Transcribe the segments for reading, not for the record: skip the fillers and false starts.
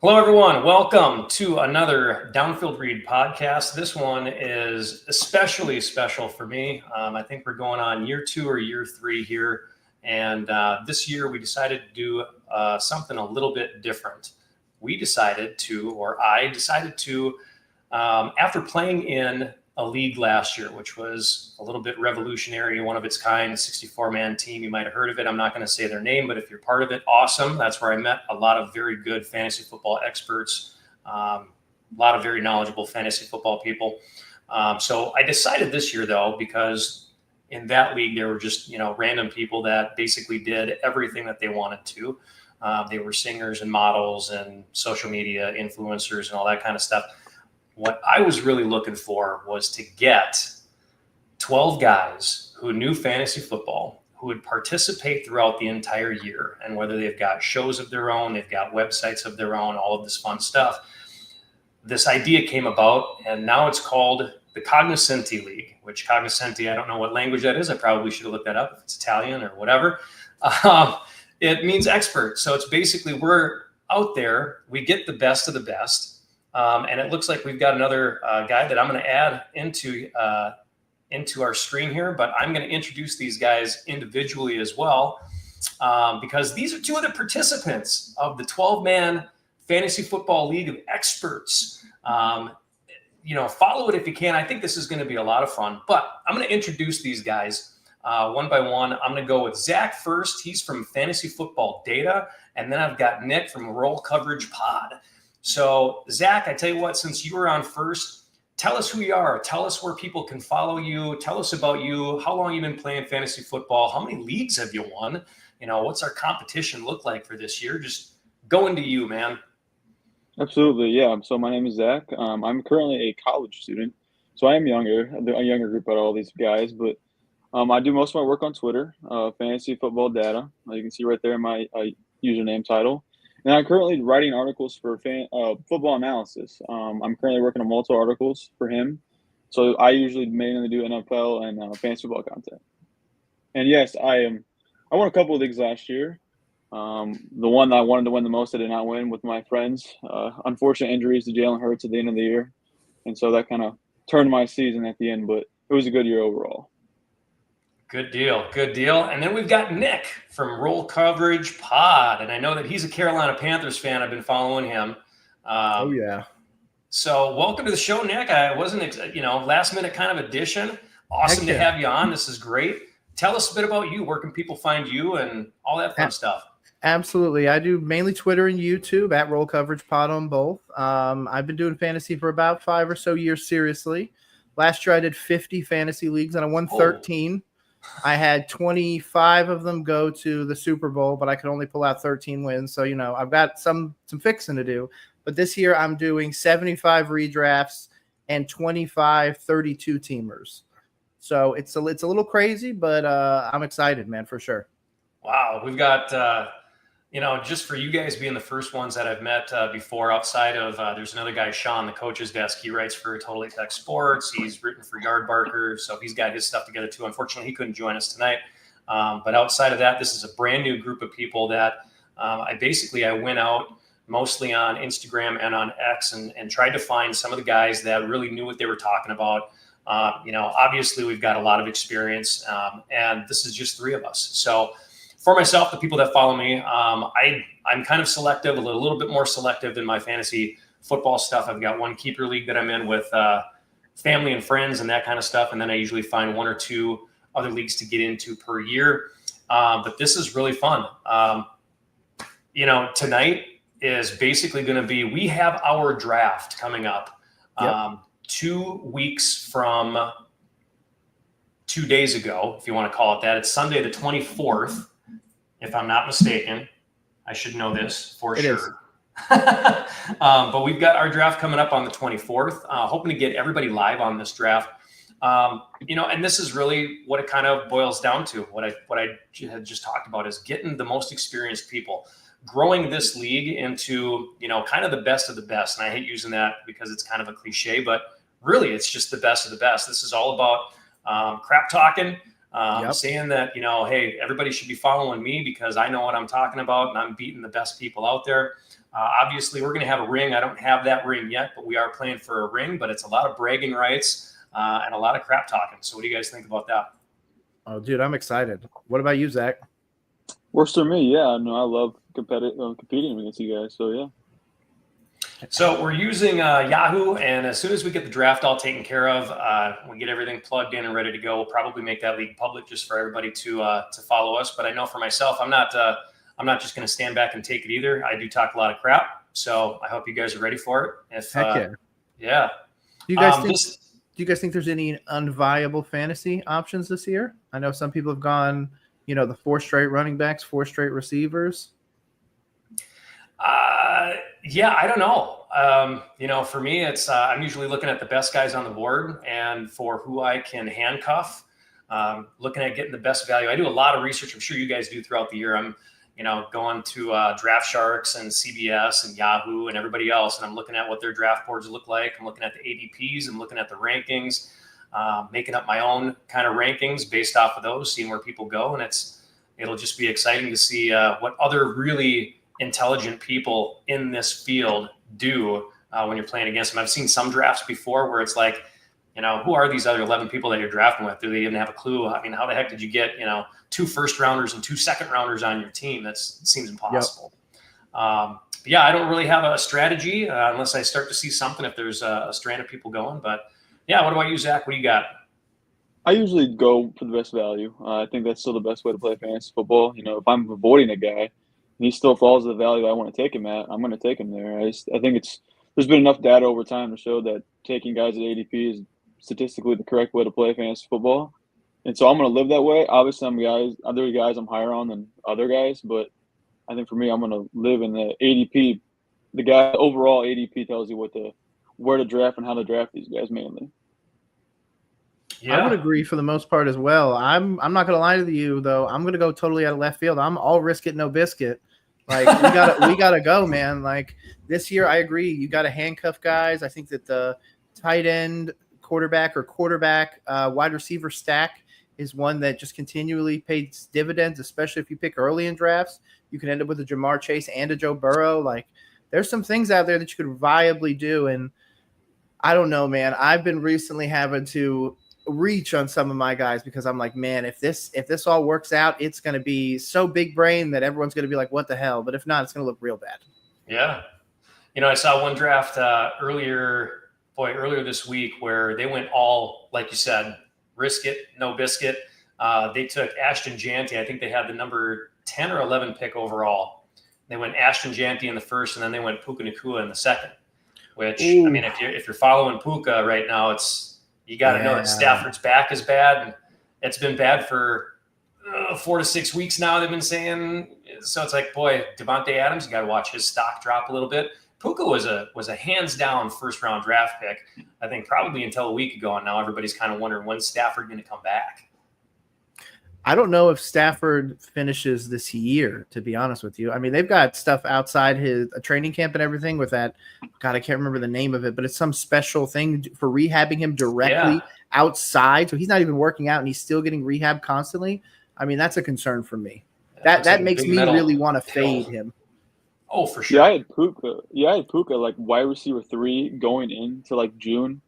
Hello, everyone. Welcome to another Downfield Read podcast. This one is especially special for me. I think we're going on year 2 or year 3 here. And this year we decided to do something a little bit different. I decided to, after playing in a league last year, which was a little bit revolutionary, one of its kind, 64-man team. You might have heard of it. I'm not going to say their name, but if you're part of it, awesome. That's where I met a lot of very good fantasy football experts, a lot of very knowledgeable fantasy football people. So I decided this year, though, because in that league, there were just, random people that basically did everything that they wanted to. They were singers and models and social media influencers and all that kind of stuff. What I was really looking for was to get 12 guys who knew fantasy football, who would participate throughout the entire year. And whether they've got shows of their own, they've got websites of their own, all of this fun stuff. This idea came about, and now it's called the Cognoscenti League, which Cognoscenti, I don't know what language that is. I probably should have looked that up if it's Italian or whatever. It means expert. So it's basically we're out there, we get the best of the best. And it looks like we've got another guy that I'm going to add into our screen here, but I'm going to introduce these guys individually as well, because these are two of the participants of the 12-man Fantasy Football League of Experts. Follow it if you can. I think this is going to be a lot of fun, but I'm going to introduce these guys one by one. I'm going to go with Zach first. He's from Fantasy Football Data, and then I've got Nick from Roll Coverage Pod. So, Zach, I tell you what, since you were on first, tell us who you are. Tell us where people can follow you. Tell us about you. How long you've been playing fantasy football? How many leagues have you won? What's our competition look like for this year? Just go into you, man. Absolutely, yeah. So my name is Zach. I'm currently a college student, so I am a younger group out of all these guys. But I do most of my work on Twitter, Fantasy Football Data. You can see right there my username title. And I'm currently writing articles for football analysis. I'm currently working on multiple articles for him. So I usually mainly do NFL and fantasy football content. And yes, I won a couple of leagues last year. The one that I wanted to win the most, I did not win with my friends. Unfortunate injuries to Jalen Hurts at the end of the year. And so that kind of turned my season at the end, but it was a good year overall. Good deal. Good deal. And then we've got Nick from Roll Coverage Pod. And I know that he's a Carolina Panthers fan. I've been following him. Oh, yeah. So welcome to the show, Nick. I wasn't, last minute kind of addition. Awesome to have you on. This is great. Tell us a bit about you. Where can people find you and all that fun stuff? Absolutely. I do mainly Twitter and YouTube at Roll Coverage Pod on both. I've been doing fantasy for about 5 or so years, seriously. Last year I did 50 fantasy leagues and I won 13. I had 25 of them go to the Super Bowl, but I could only pull out 13 wins. So, I've got some fixing to do. But this year I'm doing 75 redrafts and 25 32-teamers. So it's a little crazy, but I'm excited, man, for sure. Wow. We've got, just for you guys being the first ones that I've met before outside of, there's another guy, Sean, the coach's desk. He writes for Total Tech Sports. He's written for Yardbarker. So he's got his stuff together too. Unfortunately, he couldn't join us tonight. But outside of that, this is a brand new group of people that I went out mostly on Instagram and on X and tried to find some of the guys that really knew what they were talking about. Obviously we've got a lot of experience and this is just 3 of us. So for myself, the people that follow me, I'm kind of selective, a little bit more selective than my fantasy football stuff. I've got one keeper league that I'm in with family and friends and that kind of stuff. And then I usually find 1 or 2 other leagues to get into per year. But this is really fun. Tonight is basically going to be, we have our draft coming up 2 weeks from 2 days ago, if you want to call it that. It's Sunday the 24th. If I'm not mistaken. I should know this for sure. But we've got our draft coming up on the 24th. Hoping to get everybody live on this draft. And this is really what it kind of boils down to. What I had just talked about is getting the most experienced people, growing this league into, kind of the best of the best. And I hate using that because it's kind of a cliche, but really it's just the best of the best. This is all about crap talking. saying that, hey, everybody should be following me because I know what I'm talking about and I'm beating the best people out there. Obviously, we're going to have a ring. I don't have that ring yet, but we are playing for a ring. But it's a lot of bragging rights and a lot of crap talking. So what do you guys think about that? Oh, dude, I'm excited. What about you, Zach? Works for me. Yeah, no, I love competing against you guys. So yeah. So we're using Yahoo, and as soon as we get the draft all taken care of, we get everything plugged in and ready to go. We'll probably make that league public just for everybody to follow us. But I know for myself, I'm not just going to stand back and take it either. I do talk a lot of crap, so I hope you guys are ready for it. Heck yeah. Do you guys think there's any unviable fantasy options this year? I know some people have gone, the 4 straight running backs, 4 straight receivers. Yeah, I don't know. For me, it's I'm usually looking at the best guys on the board and for who I can handcuff, looking at getting the best value. I do a lot of research. I'm sure you guys do throughout the year. I'm, going to Draft Sharks and CBS and Yahoo and everybody else, and I'm looking at what their draft boards look like. I'm looking at the ADPs. I'm looking at the rankings, making up my own kind of rankings based off of those, seeing where people go, and it'll just be exciting to see what other really intelligent people in this field do when you're playing against them. I've seen some drafts before where it's like, who are these other 11 people that you're drafting with? Do they even have a clue? I mean, how the heck did you get, 2 first rounders and 2 second rounders on your team? It seems impossible. Yep. Yeah, I don't really have a strategy unless I start to see something, if there's a strand of people going. But yeah, what about you, Zach? What do you got? I usually go for the best value. I think that's still the best way to play fantasy football. If I'm avoiding a guy, and he still falls to the value I want to take him at, I'm going to take him there. I think there's been enough data over time to show that taking guys at ADP is statistically the correct way to play fantasy football. And so I'm going to live that way. Obviously, other guys I'm higher on than other guys, but I think for me, I'm going to live in the ADP. The guy overall ADP tells you where to draft and how to draft these guys mainly. Yeah. I would agree for the most part as well. I'm not going to lie to you though. I'm going to go totally out of left field. I'm all risk it, no biscuit. Like we gotta go, man. Like this year, I agree. You got to handcuff guys. I think that the tight end, quarterback, wide receiver stack is one that just continually pays dividends, especially if you pick early in drafts. You can end up with a Jamar Chase and a Joe Burrow. Like there's some things out there that you could viably do. And I don't know, man. I've been recently having to reach on some of my guys because I'm like, man, if this all works out, it's going to be so big brain that everyone's going to be like, what the hell? But if not, it's going to look real bad. Yeah. I saw one draft earlier this week where they went all, like you said, risk it, no biscuit. They took Ashton Janty. I think they had the number 10 or 11 pick overall. They went Ashton Janty in the first, and then they went Puka Nacua in the second, which, ooh. I mean, if you're following Puka right now, you got to know that Stafford's back is bad. And it's been bad for 4 to 6 weeks now, they've been saying. So it's like, boy, Devontae Adams, you got to watch his stock drop a little bit. Puka was a hands-down first-round draft pick, I think probably until a week ago, and now everybody's kind of wondering when's Stafford going to come back. I don't know if Stafford finishes this year, to be honest with you. I mean, they've got stuff outside his training camp and everything with that. God, I can't remember the name of it, but it's some special thing for rehabbing him directly outside. So he's not even working out and he's still getting rehab constantly. I mean, that's a concern for me. That makes me really want to fade him. Oh, for sure. Yeah, I had Puka like wide receiver 3 going into like June.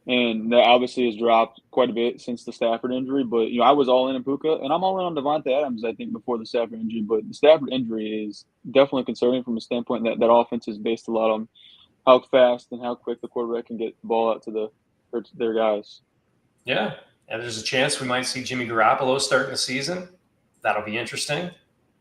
And that obviously has dropped quite a bit since the Stafford injury. But, I was all in Puka, and I'm all in on Devontae Adams, I think, before the Stafford injury. But the Stafford injury is definitely concerning from a standpoint that offense is based a lot on how fast and how quick the quarterback can get the ball out to their guys. Yeah, and there's a chance we might see Jimmy Garoppolo starting the season. That'll be interesting.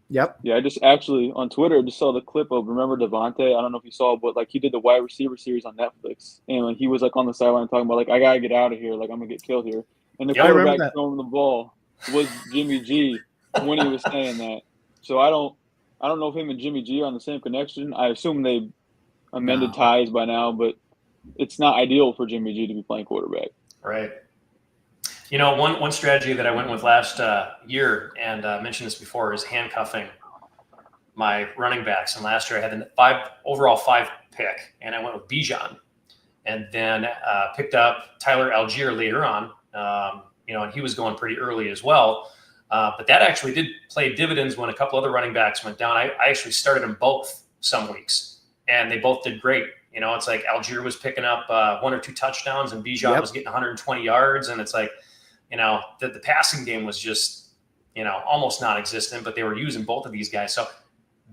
Yep. Yeah, I just actually on Twitter just saw the clip of, remember Devontae? I don't know if you saw, but like he did the wide receiver series on Netflix, and like he was like on the sideline talking about like, I gotta get out of here, like I'm gonna get killed here. And the quarterback throwing the ball was Jimmy G when he was saying that. So I don't know if him and Jimmy G are on the same connection. I assume they amended ties by now, but it's not ideal for Jimmy G to be playing quarterback. Right. One strategy that I went with last year, and mentioned this before, is handcuffing my running backs. And last year I had the overall 5 pick, and I went with Bijan, and then picked up Tyler Algier later on. and he was going pretty early as well. But that actually did play dividends when a couple other running backs went down. I actually started them both some weeks, and they both did great. It's like Algier was picking up 1 or 2 touchdowns, and Bijan was getting 120 yards. And it's like, the passing game was just, almost non-existent, but they were using both of these guys. So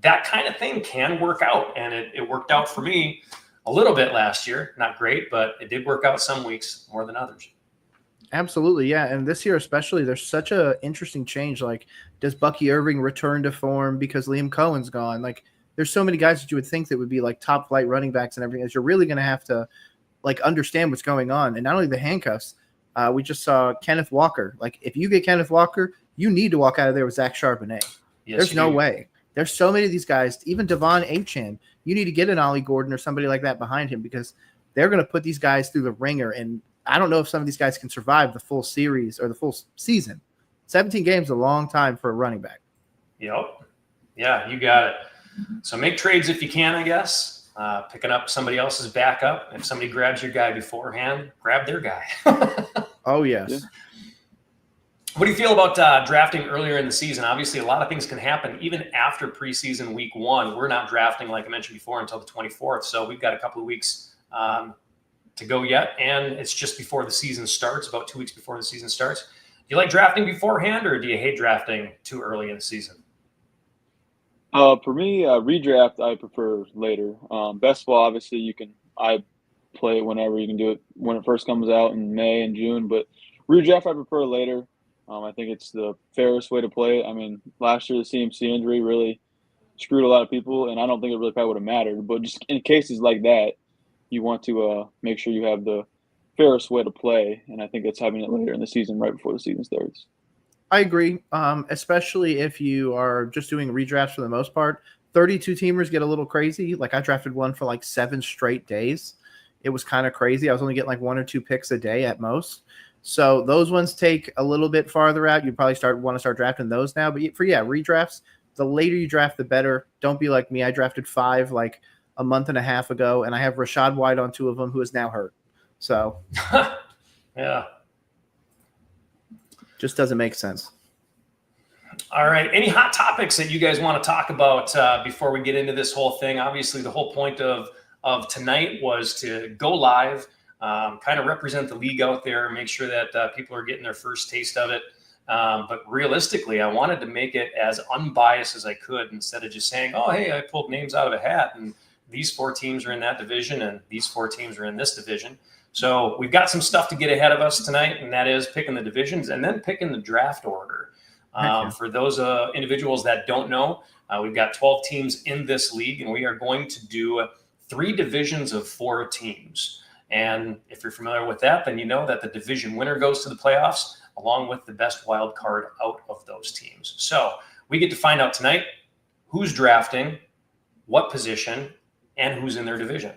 that kind of thing can work out. And it worked out for me a little bit last year. Not great, but it did work out some weeks more than others. Absolutely, yeah. And this year especially, there's such a interesting change. Like, does Bucky Irving return to form because Liam Cohen's gone? Like, there's so many guys that you would think that would be like top flight running backs and everything. As you're really going to have to like understand what's going on. And not only the handcuffs, we just saw Kenneth Walker. Like, if you get Kenneth Walker, you need to walk out of there with Zach Charbonnet. Yes, there's no way. There's so many of these guys. Even Devon Achane, you need to get an Ollie Gordon or somebody like that behind him, because they're going to put these guys through the ringer. And I don't know if some of these guys can survive the full series or the full season. 17 games is a long time for a running back. Yep. Yeah, you got it. So make trades if you can, I guess. Picking up somebody else's backup. If somebody grabs your guy beforehand, grab their guy. Oh, yes. Yeah. What do you feel about drafting earlier in the season? Obviously, a lot of things can happen even after preseason week 1. We're not drafting, like I mentioned before, until the 24th. So we've got a couple of weeks to go yet. And it's just before the season starts, about 2 weeks before the season starts. Do you like drafting beforehand, or do you hate drafting too early in the season? For me, redraft I prefer later. Best ball, obviously, I play it whenever. You can do it when it first comes out in May and June. But redraft I prefer later. I think it's the fairest way to play it. I mean, last year the CMC injury really screwed a lot of people, and I don't think it really probably would have mattered. But just in cases like that, you want to make sure you have the fairest way to play, and I think it's having it later in the season, right before the season starts. I agree, especially if you are just doing redrafts for the most part. 32 teamers get a little crazy. Like, I drafted one for like 7 straight days. It was kind of crazy. I was only getting like 1 or 2 picks a day at most. So those ones take a little bit farther out. You probably want to start drafting those now. But for redrafts, the later you draft, the better. Don't be like me. I drafted 5 like a month and a half ago, and I have Rashad White on 2 of them, who is now hurt. So yeah. Just doesn't make sense. All right. Any hot topics that you guys want to talk about before we get into this whole thing? Obviously, the whole point of tonight was to go live, kind of represent the league out there, make sure that people are getting their first taste of it. But realistically, I wanted to make it as unbiased as I could, instead of just saying, oh, hey, I pulled names out of a hat, and these 4 teams are in that division, and these 4 teams are in this division. So we've got some stuff to get ahead of us tonight, and that is picking the divisions and then picking the draft order. For those individuals that don't know, we've got 12 teams in this league, and we are going to do 3 divisions of 4 teams. And if you're familiar with that, then you know that the division winner goes to the playoffs, along with the best wild card out of those teams. So we get to find out tonight who's drafting, what position, and who's in their division.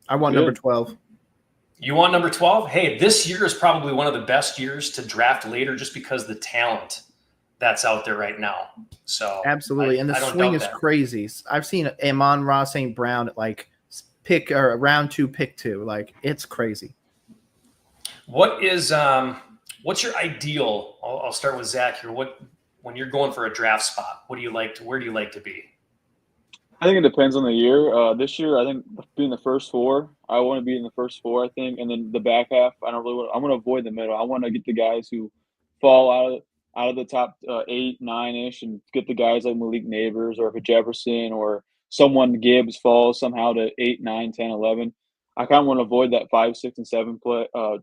I want number 12. You want number 12? Hey, this year is probably one of the best years to draft later, just because the talent that's out there right now. So absolutely. And the swing is crazy. I've seen Amon-Ra St. Brown at like round 2, pick 2. Like, it's crazy. What's your ideal? I'll start with Zach here. When you're going for a draft spot, where do you like to be? I think it depends on the year. This year, I think being the first 4, I want to be in the first 4, I think. And then the back half, I want to avoid the middle. I want to get the guys who fall out of the top 8, 9-ish, and get the guys like Malik Neighbors or if a Jefferson or someone Gibbs falls somehow to 8, 9, 10, 11. I kind of want to avoid that 5, 6, and 7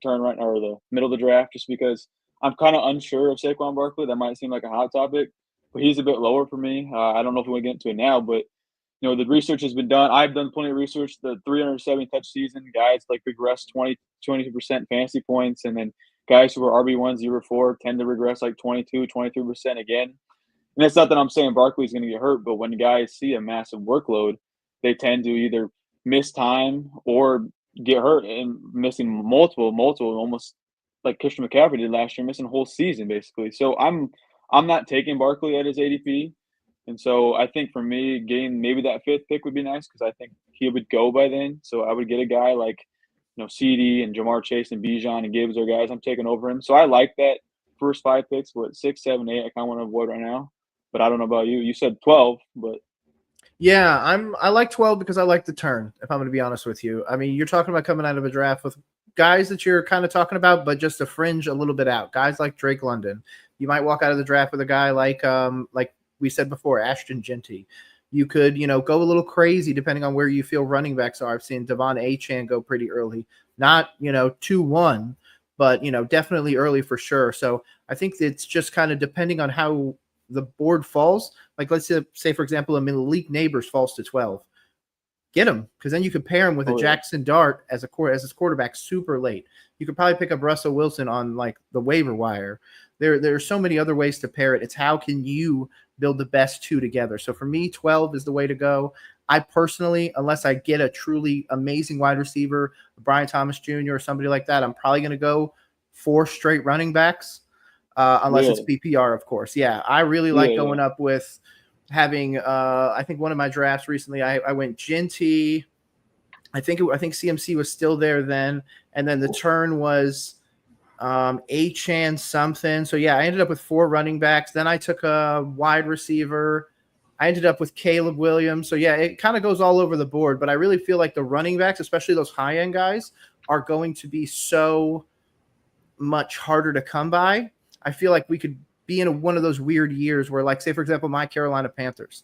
turn right or the middle of the draft, just because I'm kind of unsure of Saquon Barkley. That might seem like a hot topic, but he's a bit lower for me. I don't know if we want to get into it now, but the research has been done. I've done plenty of research. The 370 touch season, guys like regress 20% fantasy points, and then guys who are RB1, 0-4 tend to regress like 22, 23% again. And it's not that I'm saying Barkley's going to get hurt, but when guys see a massive workload, they tend to either miss time or get hurt, and missing multiple, almost like Christian McCaffrey did last year, missing a whole season basically. So I'm not taking Barkley at his ADP. And so I think for me, getting maybe that 5th pick would be nice, because I think he would go by then. So I would get a guy like CD and Jamar Chase and Bijan and Gibbs are guys I'm taking over him. So I like that first 5 picks, but 6, 7, 8, I kind of want to avoid right now. But I don't know about you. You said 12, but Yeah, I like 12 because I like the turn, if I'm going to be honest with you. I mean, you're talking about coming out of a draft with guys that you're kind of talking about, but just a fringe a little bit out. Guys like Drake London. You might walk out of the draft with a guy like we said before, Ashton Genty. You could, go a little crazy depending on where you feel running backs are. I've seen Devon Achane go pretty early. Not, 2-1, but, definitely early for sure. So I think it's just kind of depending on how the board falls. Like, let's say for example, a Malik Neighbors falls to 12. Get him, because then you could pair him with a Jackson Dart as his quarterback super late. You could probably pick up Russell Wilson on like the waiver wire. There are so many other ways to pair it. It's how can you build the best two together. So for me, 12 is the way to go. I personally, unless I get a truly amazing wide receiver, Brian Thomas Jr. or somebody like that, I'm probably going to go 4 straight running backs, unless it's PPR, of course. Yeah, I really like going up with having I think one of my drafts recently, I went Genty. I think CMC was still there then, and then the turn was Achane something. So yeah, I ended up with 4 running backs. Then I took a wide receiver. I ended up with Caleb Williams. So yeah, it kind of goes all over the board, but I really feel like the running backs, especially those high-end guys, are going to be so much harder to come by. I feel like we could be in one of those weird years where, like, say, for example, my Carolina Panthers.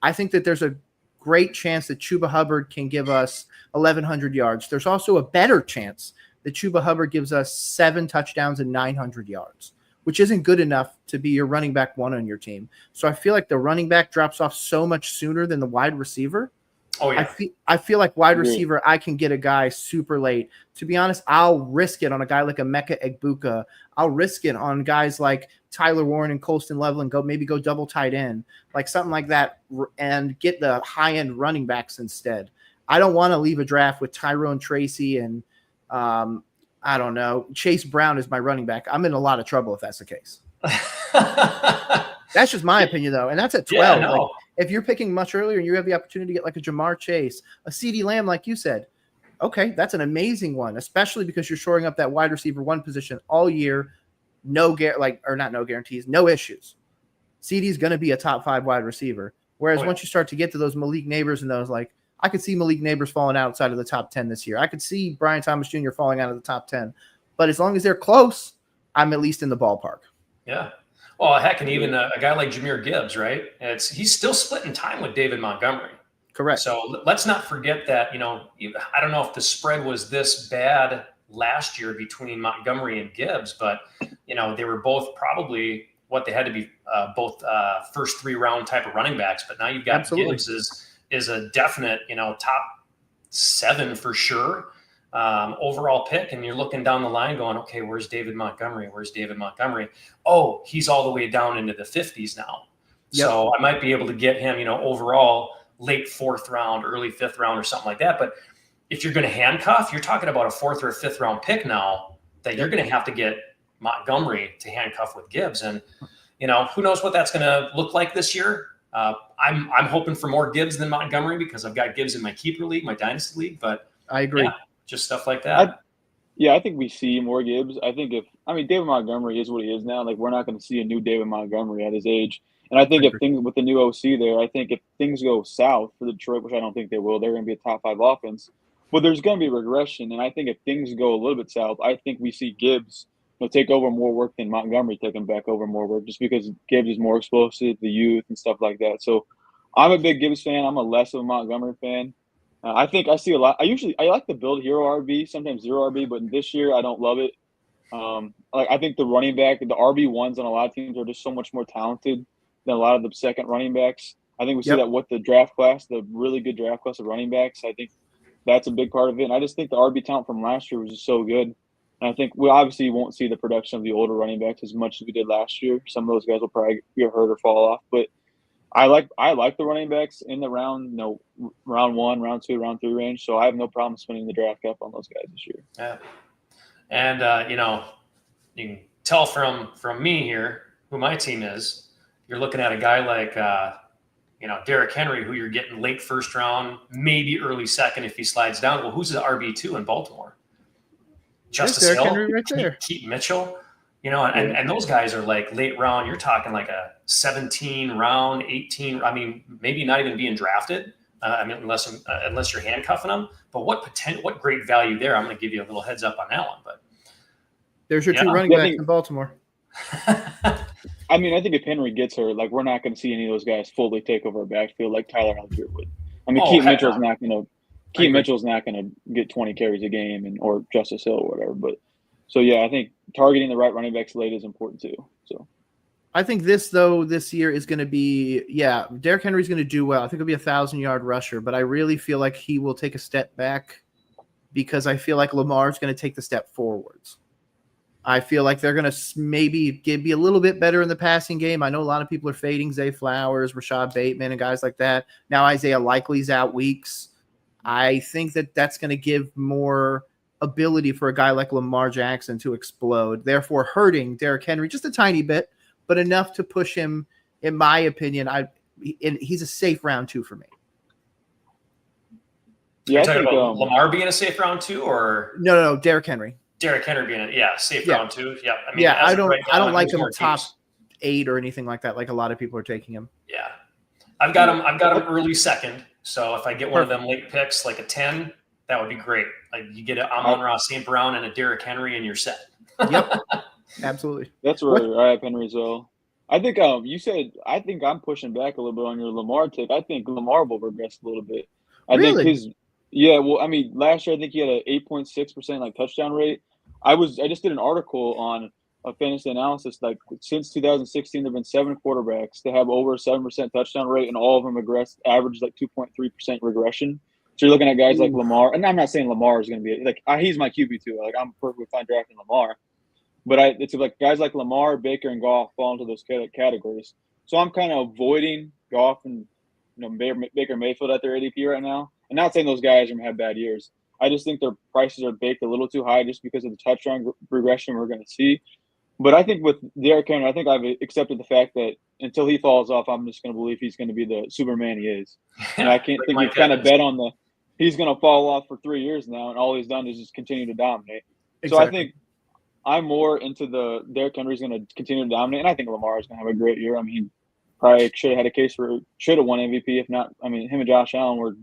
I think that there's a great chance that Chuba Hubbard can give us 1,100 yards. There's also a better chance that Chuba Hubbard gives us 7 touchdowns and 900 yards, which isn't good enough to be your running back 1 on your team. So I feel like the running back drops off so much sooner than the wide receiver. Oh, yeah. I feel like wide receiver, I can get a guy super late. To be honest, I'll risk it on a guy like Emeka Egbuka. I'll risk it on guys like Tyler Warren and Colston Level and go double tight end, like something like that, and get the high-end running backs instead. I don't want to leave a draft with Tyrone Tracy and I don't know, Chase Brown is my running back. I'm in a lot of trouble if that's the case. That's just my opinion, though, and that's at 12. Yeah, no. Like, if you're picking much earlier and you have the opportunity to get like a Jamar Chase, a CeeDee Lamb, like you said, okay, that's an amazing one, especially because you're shoring up that wide receiver 1 position all year. No guarantees, no issues. CeeDee's going to be a top 5 wide receiver. Whereas once you start to get to those Malik Neighbors and those, like, I could see Malik Neighbors falling outside of the top 10 this year. I could see Brian Thomas Jr. falling out of the top 10. But as long as they're close, I'm at least in the ballpark. Yeah. Well, heck, and even a guy like Jahmyr Gibbs, right? He's still splitting time with David Montgomery. Correct. So let's not forget that, I don't know if the spread was this bad last year between Montgomery and Gibbs, but, they were both probably what they had to be both first 3-round type of running backs. But now you've got Gibbs is a definite, top 7 for sure. Overall pick, and you're looking down the line going, okay, where's David Montgomery? Oh, he's all the way down into the 50s now. Yep. So I might be able to get him, overall late 4th round, early 5th round or something like that. But if you're going to handcuff, you're talking about a 4th or 5th round pick now that you're going to have to get Montgomery to handcuff with Gibbs. And, who knows what that's going to look like this year. I'm hoping for more Gibbs than Montgomery because I've got Gibbs in my keeper league, my dynasty league, but I agree. Yeah, just stuff like that. I think we see more Gibbs. I think David Montgomery is what he is now. Like, we're not going to see a new David Montgomery at his age. And I think if things with the new OC there, I think if things go south for Detroit, which I don't think they will, they're going to be a top 5 offense. But there's going to be regression. And I think if things go a little bit south, I think we see Gibbs take over more work than Montgomery taking back over more work, just because Gibbs is more explosive, the youth and stuff like that. So I'm a big Gibbs fan. I'm a less of a Montgomery fan. I think I see a lot. I like to build hero RB, sometimes zero RB, but this year I don't love it. I think the running back, the RB1s on a lot of teams are just so much more talented than a lot of the second running backs. I think we see that with the draft class, the really good draft class of running backs. I think that's a big part of it. And I just think the RB talent from last year was just so good. And I think we obviously won't see the production of the older running backs as much as we did last year. Some of those guys will probably get hurt or fall off, but I like the running backs in the round 1, round 2, round 3 range. So I have no problem spending the draft cap on those guys this year. Yeah, and you can tell from me here who my team is. You're looking at a guy like Derrick Henry, who you're getting late 1st round, maybe early 2nd if he slides down. Well, who's the RB2 in Baltimore? Justice Derrick Hill, Henry right there. Keaton Mitchell, and those guys are like late round. You're talking like a 17 round, 18. I mean, maybe not even being drafted. Unless you're handcuffing them. But what great value there. I'm going to give you a little heads up on that one. But there's your two running backs in Baltimore. I mean, I think if Henry gets hurt, like we're not going to see any of those guys fully take over a backfield like Tyler Algier would. I mean, Keaton Mitchell's not going to get 20 carries a game or Justice Hill or whatever. But so yeah, I think targeting the right running backs late is important too. So I think this year is going to be Derrick Henry's going to do well. I think it'll be 1,000-yard rusher, but I really feel like he will take a step back because I feel like Lamar's going to take the step forwards. I feel like they're going to maybe be a little bit better in the passing game. I know a lot of people are fading Zay Flowers, Rashad Bateman, and guys like that. Now Isaiah Likely's out weeks. I think that's going to give more ability for a guy like Lamar Jackson to explode, therefore hurting Derrick Henry just a tiny bit, but enough to push him, in my opinion. He's a safe round 2 for me. Yeah, you're talking about Lamar being a safe round 2, or no, Derrick Henry. Derrick Henry being safe round 2. Yeah, I mean, I don't like him top 8 or anything like that. Like a lot of people are taking him. Yeah, I've got him early second. So if I get one of them late picks, like a 10, that would be great. Like you get a Amon-Ra St. Brown and a Derrick Henry, and you're set. Yep, absolutely. That's where I have Henry as well. I think you said I think I'm pushing back a little bit on your Lamar take. I think Lamar will regress a little bit. I think last year I think he had an 8.6% like touchdown rate. I just did an article on a fantasy analysis. Like since 2016, there've been 7 quarterbacks to have over a 7% touchdown rate, and all of them average like 2.3% regression. So you're looking at guys like Lamar, and I'm not saying Lamar is going to be like he's my QB too. Like I'm perfectly fine drafting Lamar, but it's like guys like Lamar, Baker, and Goff fall into those categories. So I'm kind of avoiding Goff and Baker Mayfield at their ADP right now. I'm not saying those guys are going to have bad years. I just think their prices are baked a little too high just because of the touchdown regression we're going to see. But I think with Derrick Henry, I think I've accepted the fact that until he falls off, I'm just going to believe he's going to be the Superman he is. And I can't think we've kind of bet on he's going to fall off for 3 years now, and all he's done is just continue to dominate. Exactly. So I think I'm more into the Derrick Henry's going to continue to dominate, and I think Lamar is going to have a great year. I mean, probably should have had a case for should have won MVP. If not, I mean, him and Josh Allen were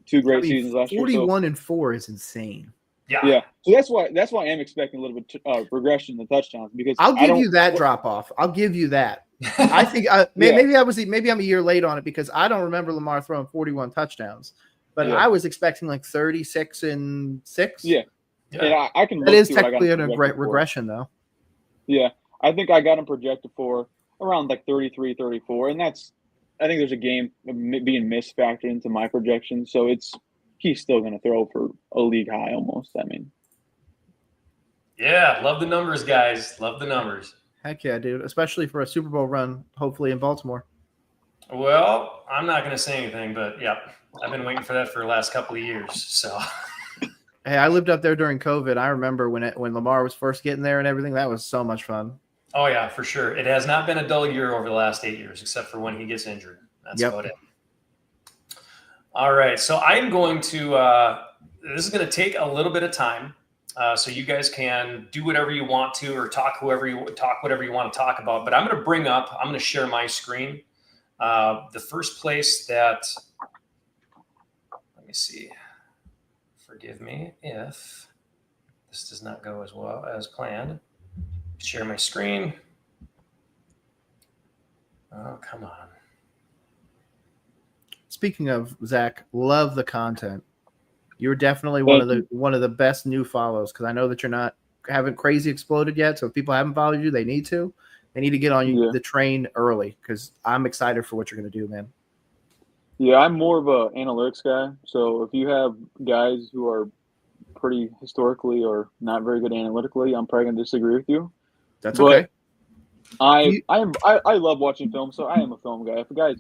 2 great seasons last year. 41-4 is insane. Yeah. So that's why I'm expecting a little bit regression in the touchdowns because I'll give you that drop off. I'll give you that. I think maybe I'm a year late on it because I don't remember Lamar throwing 41 touchdowns, but I was expecting like 36 and 6. Yeah. And I can. That is technically a great regression though. Yeah, I think I got him projected for around like 33, 34, and I think there's a game being missed factored into my projection, so he's still going to throw for a league high almost. I mean, yeah, love the numbers, guys. Love the numbers. Heck yeah, dude! Especially for a Super Bowl run, hopefully in Baltimore. Well, I'm not going to say anything, but yeah, I've been waiting for that for the last couple of years. So, hey, I lived up there during COVID. I remember when Lamar was first getting there and everything. That was so much fun. Oh yeah, for sure. It has not been a dull year over the last 8 years, except for when he gets injured. That's about it. All right, so I'm going to. This is going to take a little bit of time, so you guys can do whatever you want to, or talk whatever you want to talk about. But I'm going to share my screen. The first place that. Let me see. Forgive me if this does not go as well as planned. Share my screen. Oh, come on. Speaking of Zach, love the content. You're definitely one of the best new follows because I know that you're haven't crazy exploded yet. So if people haven't followed you, they need to get on the train early because I'm excited for what you're going to do, man. Yeah, I'm more of a analytics guy. So if you have guys who are pretty historically or not very good analytically, I'm probably going to disagree with you. That's okay. I love watching film, so I am a film guy. If a guy,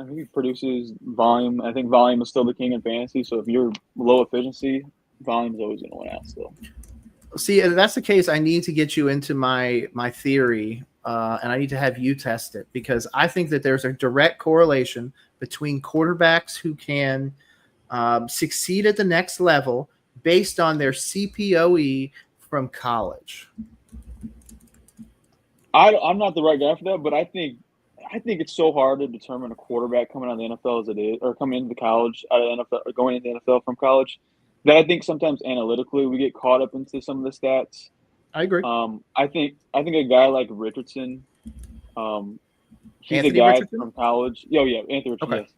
he produces volume. I think volume is still the king in fantasy. So if you're low efficiency, volume is always going to win out still. See, if that's the case, I need to get you into my theory, and I need to have you test it because I think that there's a direct correlation between quarterbacks who can succeed at the next level based on their CPOE from college? I'm not the right guy for that, but I think it's so hard to determine a quarterback coming out of the NFL as it is, or coming into college out of the NFL, or going into the NFL from college, that I think sometimes analytically we get caught up into some of the stats. I agree. I think a guy like Richardson, he's Anthony a guy Richardson? from college. Oh yeah, Anthony Richardson. Okay. Yes.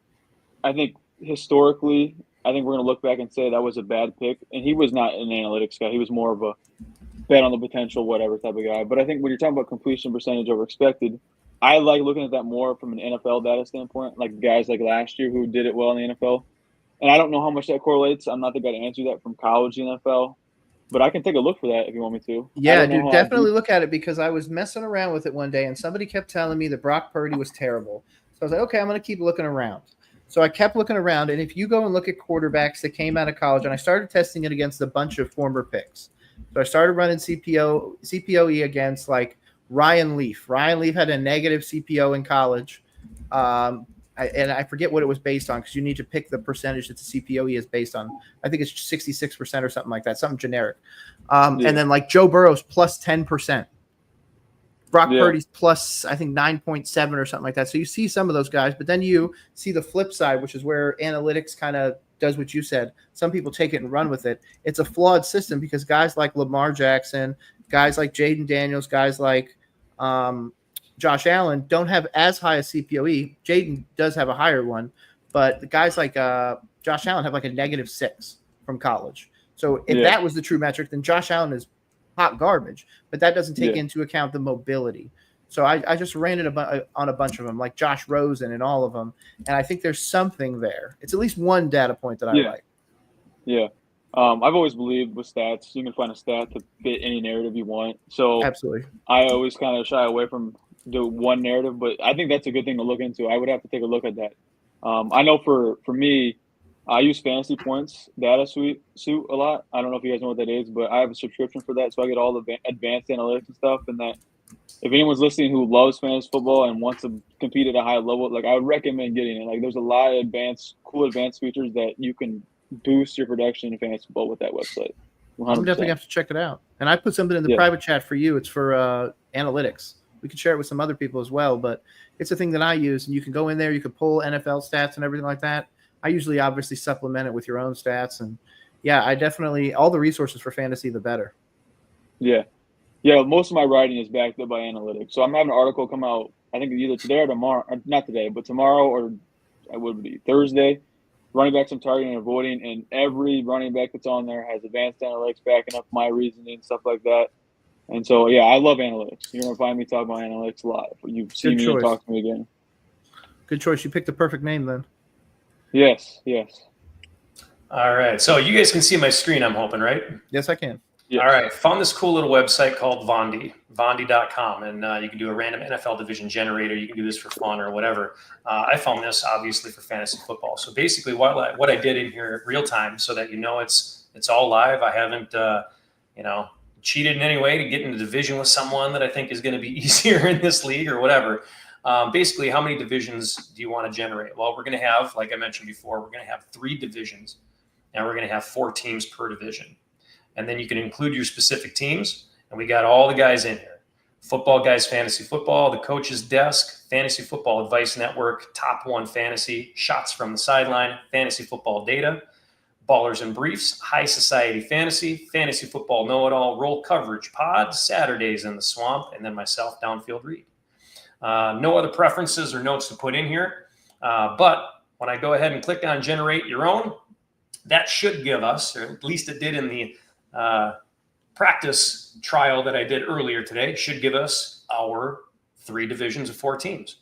I think historically, I think we're gonna look back and say that was a bad pick, and he was not an analytics guy. He was more of a bet on the potential, whatever type of guy. But I think when you're talking about completion percentage over expected, I like looking at that more from an NFL data standpoint, like guys like last year who did it well in the NFL. And I don't know how much that correlates. I'm not the guy to answer that from college to NFL, but I can take a look for that if you want me to. Yeah, dude, definitely look at it, because I was messing around with it one day and somebody kept telling me that Brock Purdy was terrible. So I was like, okay, I'm going to keep looking around. So I kept looking around, and if you go and look at quarterbacks that came out of college, and I started testing it against a bunch of former picks. So I started running CPOE against like Ryan Leaf. Ryan Leaf had a negative CPO in college. I forget what it was based on, because you need to pick the percentage that the CPOE is based on. I think it's 66% or something like that, something generic. And then like Joe Burrow's plus 10%. Brock Purdy's plus, I think, 9.7 or something like that. So you see some of those guys, but then you see the flip side, which is where analytics kind of does what you said. Some people take it and run with it. It's a flawed system, because guys like Lamar Jackson, guys like Jaden Daniels, guys like Josh Allen don't have as high a CPOE. Jaden does have a higher one, but the guys like Josh Allen have like a -6 from college. So if that was the true metric, then Josh Allen is hot garbage, but that doesn't take into account the mobility. So I just ran it on a bunch of them, like Josh Rosen and all of them. And I think there's something there. It's at least one data point that I like. Yeah. I've always believed with stats, you can find a stat to fit any narrative you want. So absolutely, I always kind of shy away from the one narrative, but I think that's a good thing to look into. I would have to take a look at that. I know for me, I use Fantasy Points data suite a lot. I don't know if you guys know what that is, but I have a subscription for that, so I get all the advanced analytics and stuff. And that, if anyone's listening who loves fantasy football and wants to compete at a high level, like I would recommend getting it. Like there's a lot of cool advanced features that you can boost your production in fantasy football with that website. 100%. I'm definitely gonna have to check it out. And I put something in the private chat for you. It's for analytics. We can share it with some other people as well, but it's a thing that I use, and you can go in there, you can pull NFL stats and everything like that. I usually obviously supplement it with your own stats, and I definitely, all the resources for fantasy, the better. Yeah. Most of my writing is backed up by analytics. So I'm having an article come out, I think either today or tomorrow, not today, but tomorrow, or it would be Thursday. Running backs I'm targeting and avoiding, and every running back that's on there has advanced analytics backing up my reasoning and stuff like that. And so, I love analytics. You're going to find me talking about analytics a lot. You see me and talk to me again. Good choice. You picked the perfect name then. Yes. All right. So you guys can see my screen, I'm hoping, right? Yes, I can. Yes. All right. Found this cool little website called Vondi.com, and you can do a random NFL division generator. You can do this for fun or whatever. I found this obviously for fantasy football. So basically what I did in here real time, so that it's all live. I haven't cheated in any way to get in a division with someone that I think is going to be easier in this league or whatever. Basically, how many divisions do you want to generate? Well, we're going to have, like I mentioned before, we're going to have 3 divisions, and we're going to have 4 teams per division. And then you can include your specific teams, and we got all the guys in here. Football Guys Fantasy Football, The Coach's Desk, Fantasy Football Advice Network, Top 1 Fantasy, Shots from the Sideline, Fantasy Football Data, Ballers and Briefs, High Society Fantasy, Fantasy Football Know-It-All, Roll Coverage Pod, Saturdays in the Swamp, and then myself, Downfield Read. No other preferences or notes to put in here, but when I go ahead and click on Generate Your Own, that should give us, or at least it did in the practice trial that I did earlier today, should give us our 3 divisions of 4 teams.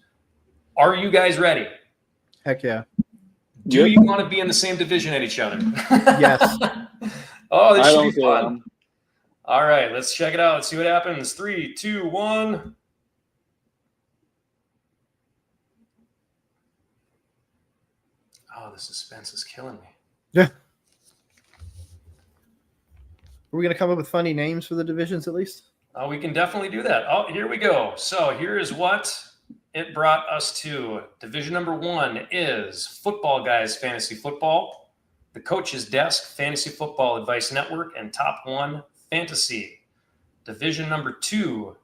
Are you guys ready? Heck yeah. Do you want to be in the same division at each other? Yes. Oh, this should be fun. All right, let's check it out. Let's see what happens. 3, 2, 1. Oh, the suspense is killing me. Yeah. Are we going to come up with funny names for the divisions at least? Oh, we can definitely do that. Oh, here we go. So here's what it brought us to. Division number 1 is Football Guys Fantasy Football, The Coach's Desk Fantasy Football Advice Network, and Top 1 Fantasy. Division number 2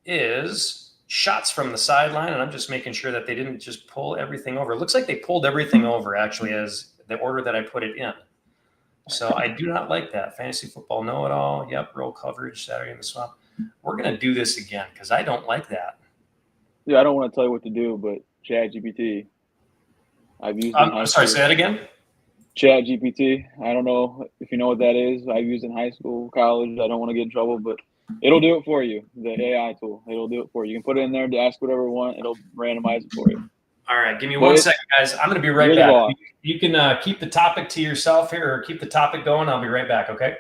is shots from the sideline, and I'm just making sure that they didn't just pull everything over. It looks like they pulled everything over, actually, as the order that I put it in. So I do not like that. Fantasy football know-it-all. Yep, roll coverage, Saturday in the swamp. We're going to do this again because I don't like that. Yeah, I don't want to tell you what to do, but ChatGPT, I've used in high sorry, school. say that again? ChatGPT, I don't know if you know what that is. I've used it in high school, college. I don't want to get in trouble, but it'll do it for you. The AI tool, it'll do it for you. You can put it in there to ask whatever you want. It'll randomize it for you. All right, give me 1 second, guys. I'm going to be right back. You can keep the topic to yourself here, or keep the topic going. I'll be right back. Okay.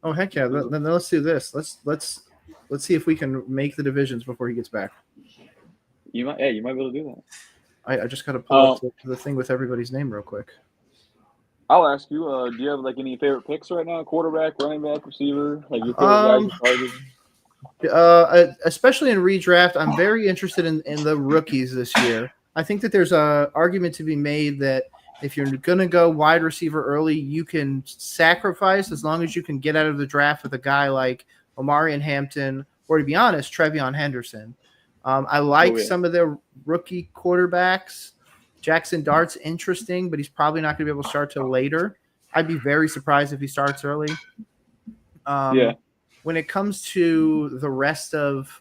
Oh heck yeah! Then let's do this. Let's see if we can make the divisions before he gets back. You might be able to do that. I just got to pull up the thing with everybody's name real quick. I'll ask you. Do you have like any favorite picks right now? Quarterback, running back, receiver, like your favorite guys you're targeting? Especially in redraft, I'm very interested in the rookies this year. I think that there's a argument to be made that if you're going to go wide receiver early, you can sacrifice as long as you can get out of the draft with a guy like Omarion Hampton or, to be honest, Trevion Henderson. I like some of their rookie quarterbacks. Jackson Dart's interesting, but he's probably not going to be able to start till later. I'd be very surprised if he starts early. When it comes to the rest of,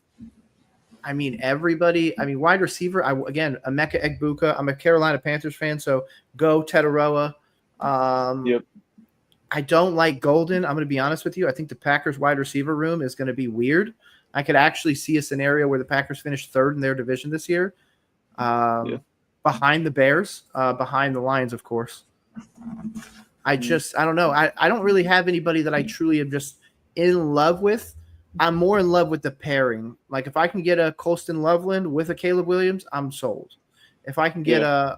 everybody, wide receiver, Emeka Egbuka. I'm a Carolina Panthers fan, so go Tetaroa. I don't like Golden. I'm going to be honest with you. I think the Packers wide receiver room is going to be weird. I could actually see a scenario where the Packers finish third in their division this year. Behind the Bears, behind the Lions, of course. I don't know. I don't really have anybody that I truly am just in love with. I'm more in love with the pairing. Like if I can get a Colston Loveland with a Caleb Williams, I'm sold. If I can get a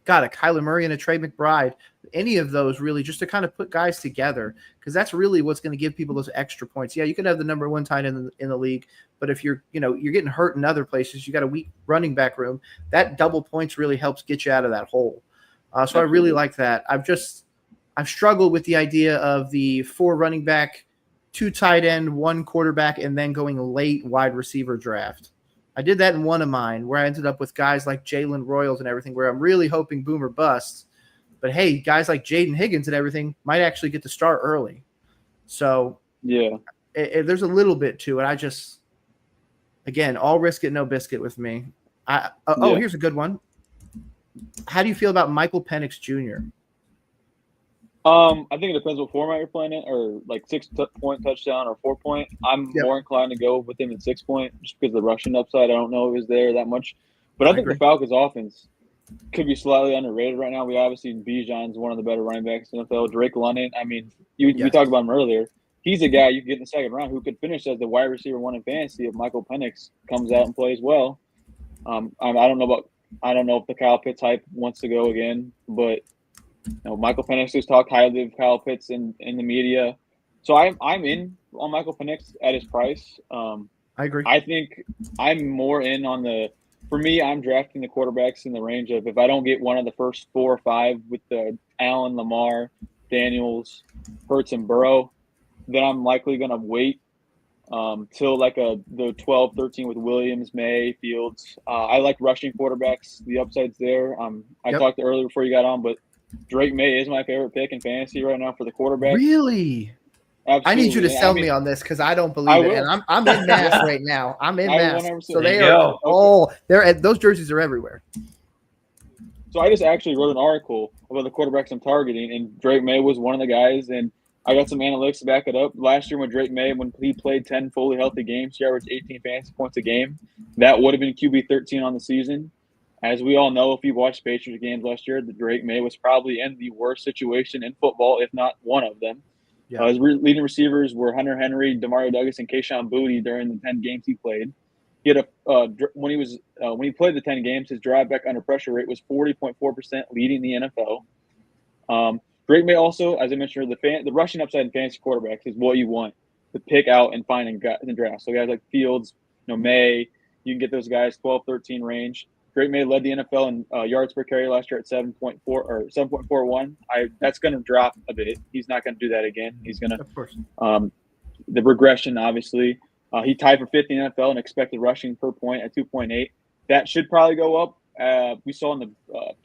Kyler Murray and a Trey McBride, any of those really, just to kind of put guys together, because that's really what's going to give people those extra points. Yeah, you can have the number 1 tight end in the league, but if you're getting hurt in other places, you got a weak running back room. That double points really helps get you out of that hole. So I really like that. I've struggled with the idea of the 4 running back, 2 tight end, 1 quarterback, and then going late wide receiver draft. I did that in one of mine where I ended up with guys like Jalen Royals and everything, where I'm really hoping boomer busts. But hey, guys like Jaden Higgins and everything might actually get to start early. So there's a little bit to it. Again, all risk it, no biscuit with me. Here's a good one. How do you feel about Michael Penix Jr.? I think it depends what format you're playing in, or like 6-point touchdown or 4-point. I'm more inclined to go with him in 6-point just because the rushing upside, I don't know if it's there that much. But I think the Falcons' offense could be slightly underrated right now. We obviously Bijan's one of the better running backs in the NFL. Drake London, we talked about him earlier. He's a guy you can get in the second round who could finish as the wide receiver 1 in fantasy if Michael Penix comes out and plays well. I don't know if the Kyle Pitts hype wants to go again, but Michael Penix has talked highly of Kyle Pitts in the media. So I'm in on Michael Penix at his price. I agree. I think I'm more in on for me, I'm drafting the quarterbacks in the range of, if I don't get one of the first 4 or 5 with the Allen, Lamar, Daniels, Hurts, and Burrow, then I'm likely going to wait till like the 12, 13 with Williams, May, Fields. I like rushing quarterbacks. The upside's there. I talked earlier before you got on, but Drake May is my favorite pick in fantasy right now for the quarterback. Really? Absolutely. I need you to sell me on this because I don't believe it. And I'm in Mass right now. I'm in Mass. So those jerseys are everywhere. So I just actually wrote an article about the quarterbacks I'm targeting, and Drake May was one of the guys. And I got some analytics to back it up. Last year when Drake May, when he played 10 fully healthy games, he averaged 18 fantasy points a game. That would have been QB 13 on the season. As we all know, if you watched Patriots games last year, Drake May was probably in the worst situation in football, if not one of them. Yeah. His leading receivers were Hunter Henry, Demario Douglas, and Kayshon Boutte during the 10 games he played. He had when he played the 10 games, his drive back under pressure rate was 40.4%, leading the NFL. Drake May also, as I mentioned, the rushing upside in fantasy quarterbacks is what you want to pick out and find in the draft. So guys like Fields, May, you can get those guys 12, 13 range. Drake May led the NFL in yards per carry last year at 7.4 or 7.41. That's going to drop a bit. He's not going to do that again. He's going to, Of course. the regression, obviously. He tied for 50 in the NFL and expected rushing per point at 2.8. That should probably go up. We saw in the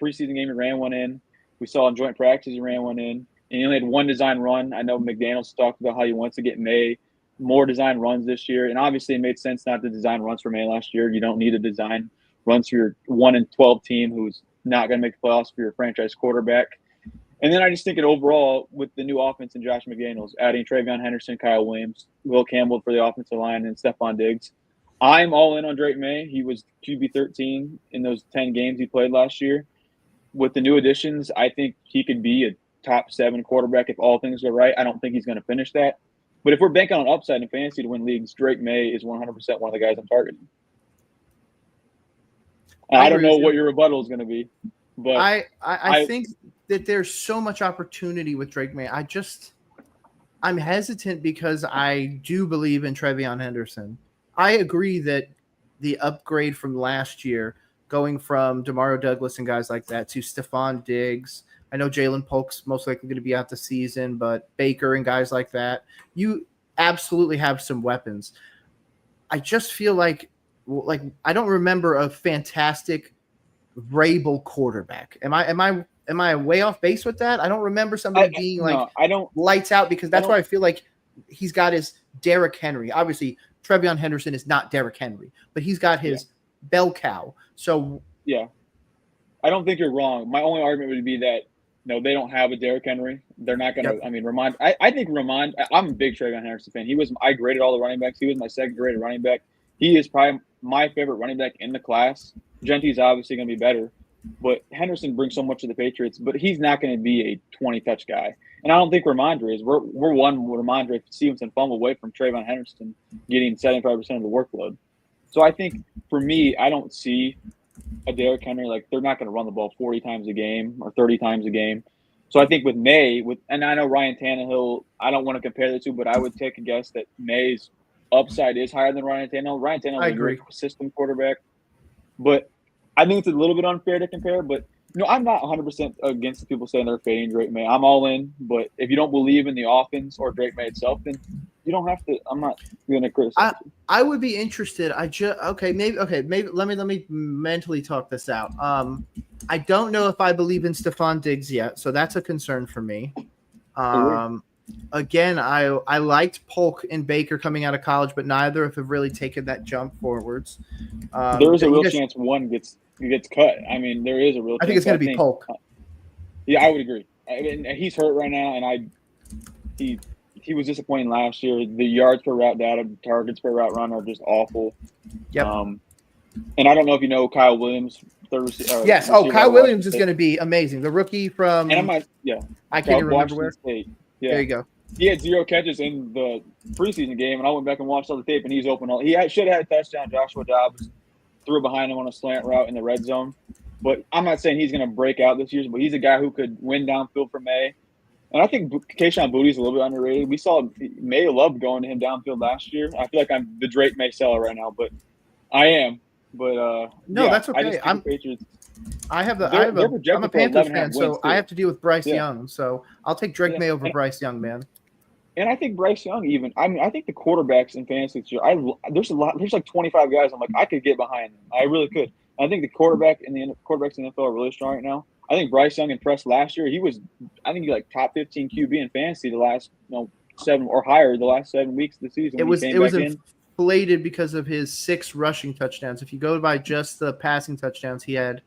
preseason game he ran one in. We saw in joint practice he ran one in. And he only had one design run. I know McDaniels talked about how he wants to get May more design runs this year. And obviously it made sense not to design runs for May last year. You don't need to design runs for your 1-12 team who's not going to make the playoffs for your franchise quarterback. And then I just think it overall with the new offense and Josh McDaniels, adding Travion Henderson, Kyle Williams, Will Campbell for the offensive line, and Stephon Diggs. I'm all in on Drake May. He was QB 13 in those 10 games he played last year. With the new additions, I think he could be a top 7 quarterback if all things go right. I don't think he's going to finish that. But if we're banking on upside in fantasy to win leagues, Drake May is 100% one of the guys I'm targeting. I don't know what your rebuttal is going to be, but I think that there's so much opportunity with Drake May. I'm hesitant because I do believe in Travion Henderson. I agree that the upgrade from last year, going from Demario Douglas and guys like that to Stephon Diggs, I know Jalen Polk's most likely going to be out the season, but Baker and guys like that, you absolutely have some weapons. I just feel like I don't remember a fantastic Vrabel quarterback. Am I way off base with that? I don't remember somebody being lights out, because that's why I feel like he's got his Derrick Henry. Obviously, Travion Henderson is not Derrick Henry, but he's got his bell cow. So yeah, I don't think you're wrong. My only argument would be that they don't have a Derrick Henry. They're not going to. Yep. I mean, Ramon. I think Ramon. I'm a big Travion Henderson fan. I graded all the running backs. He was my second graded running back. He is probably my favorite running back in the class. Genty's obviously going to be better, but Henderson brings so much to the Patriots. But he's not going to be a 20-touch guy, and I don't think Ramondre is. We're one Ramondre Stevenson fumble away from Travion Henderson getting 75% of the workload. So I think for me, I don't see a Derrick Henry, like they're not going to run the ball 40 times a game or 30 times a game. So I think with May, and I know Ryan Tannehill, I don't want to compare the two, but I would take a guess that May's upside is higher than Ryan Tannehill. Ryan Tannehill is a great system quarterback, but I think it's a little bit unfair to compare. But I'm not 100% against the people saying they're fading Drake May. I'm all in, but if you don't believe in the offense or Drake May itself, then you don't have to. I'm not going to criticize. I would be interested. Maybe let me mentally talk this out. I don't know if I believe in Stephon Diggs yet, so that's a concern for me. Again, I liked Polk and Baker coming out of college, but neither have really taken that jump forwards. There is a real chance one gets cut. I mean, there is a real chance. I think it's going to be Polk. Yeah, I would agree. I mean, he's hurt right now, and he was disappointing last year. The yards per route data, targets per route run are just awful. Yep. And I don't know if you know Kyle Williams. Yes. Kyle Williams is going to be amazing. The rookie from. And I can't even remember where. State. Yeah. There you go. He had 0 catches in the preseason game, and I went back and watched all the tape, and he's open. He should have had a touchdown. Joshua Dobbs threw behind him on a slant route in the red zone. But I'm not saying he's going to break out this year, but he's a guy who could win downfield for May. And I think Kayshon Bouttie's a little bit underrated. We saw May loved going to him downfield last year. I feel like I'm the Drake May seller right now, but I am. But no, that's okay. I'm a Panthers fan, so I have to deal with Bryce Young. So I'll take Drake May over Bryce Young, man. And I think Bryce Young I think the quarterbacks in fantasy this year, there's like 25 guys I'm like, I could get behind them. I really could. I think the quarterbacks in the NFL are really strong right now. I think Bryce Young impressed last year. He was, I think, like top 15 QB in fantasy the last 7 or higher the last 7 weeks of the season. It was inflated because of his 6 rushing touchdowns. If you go by just the passing touchdowns, he had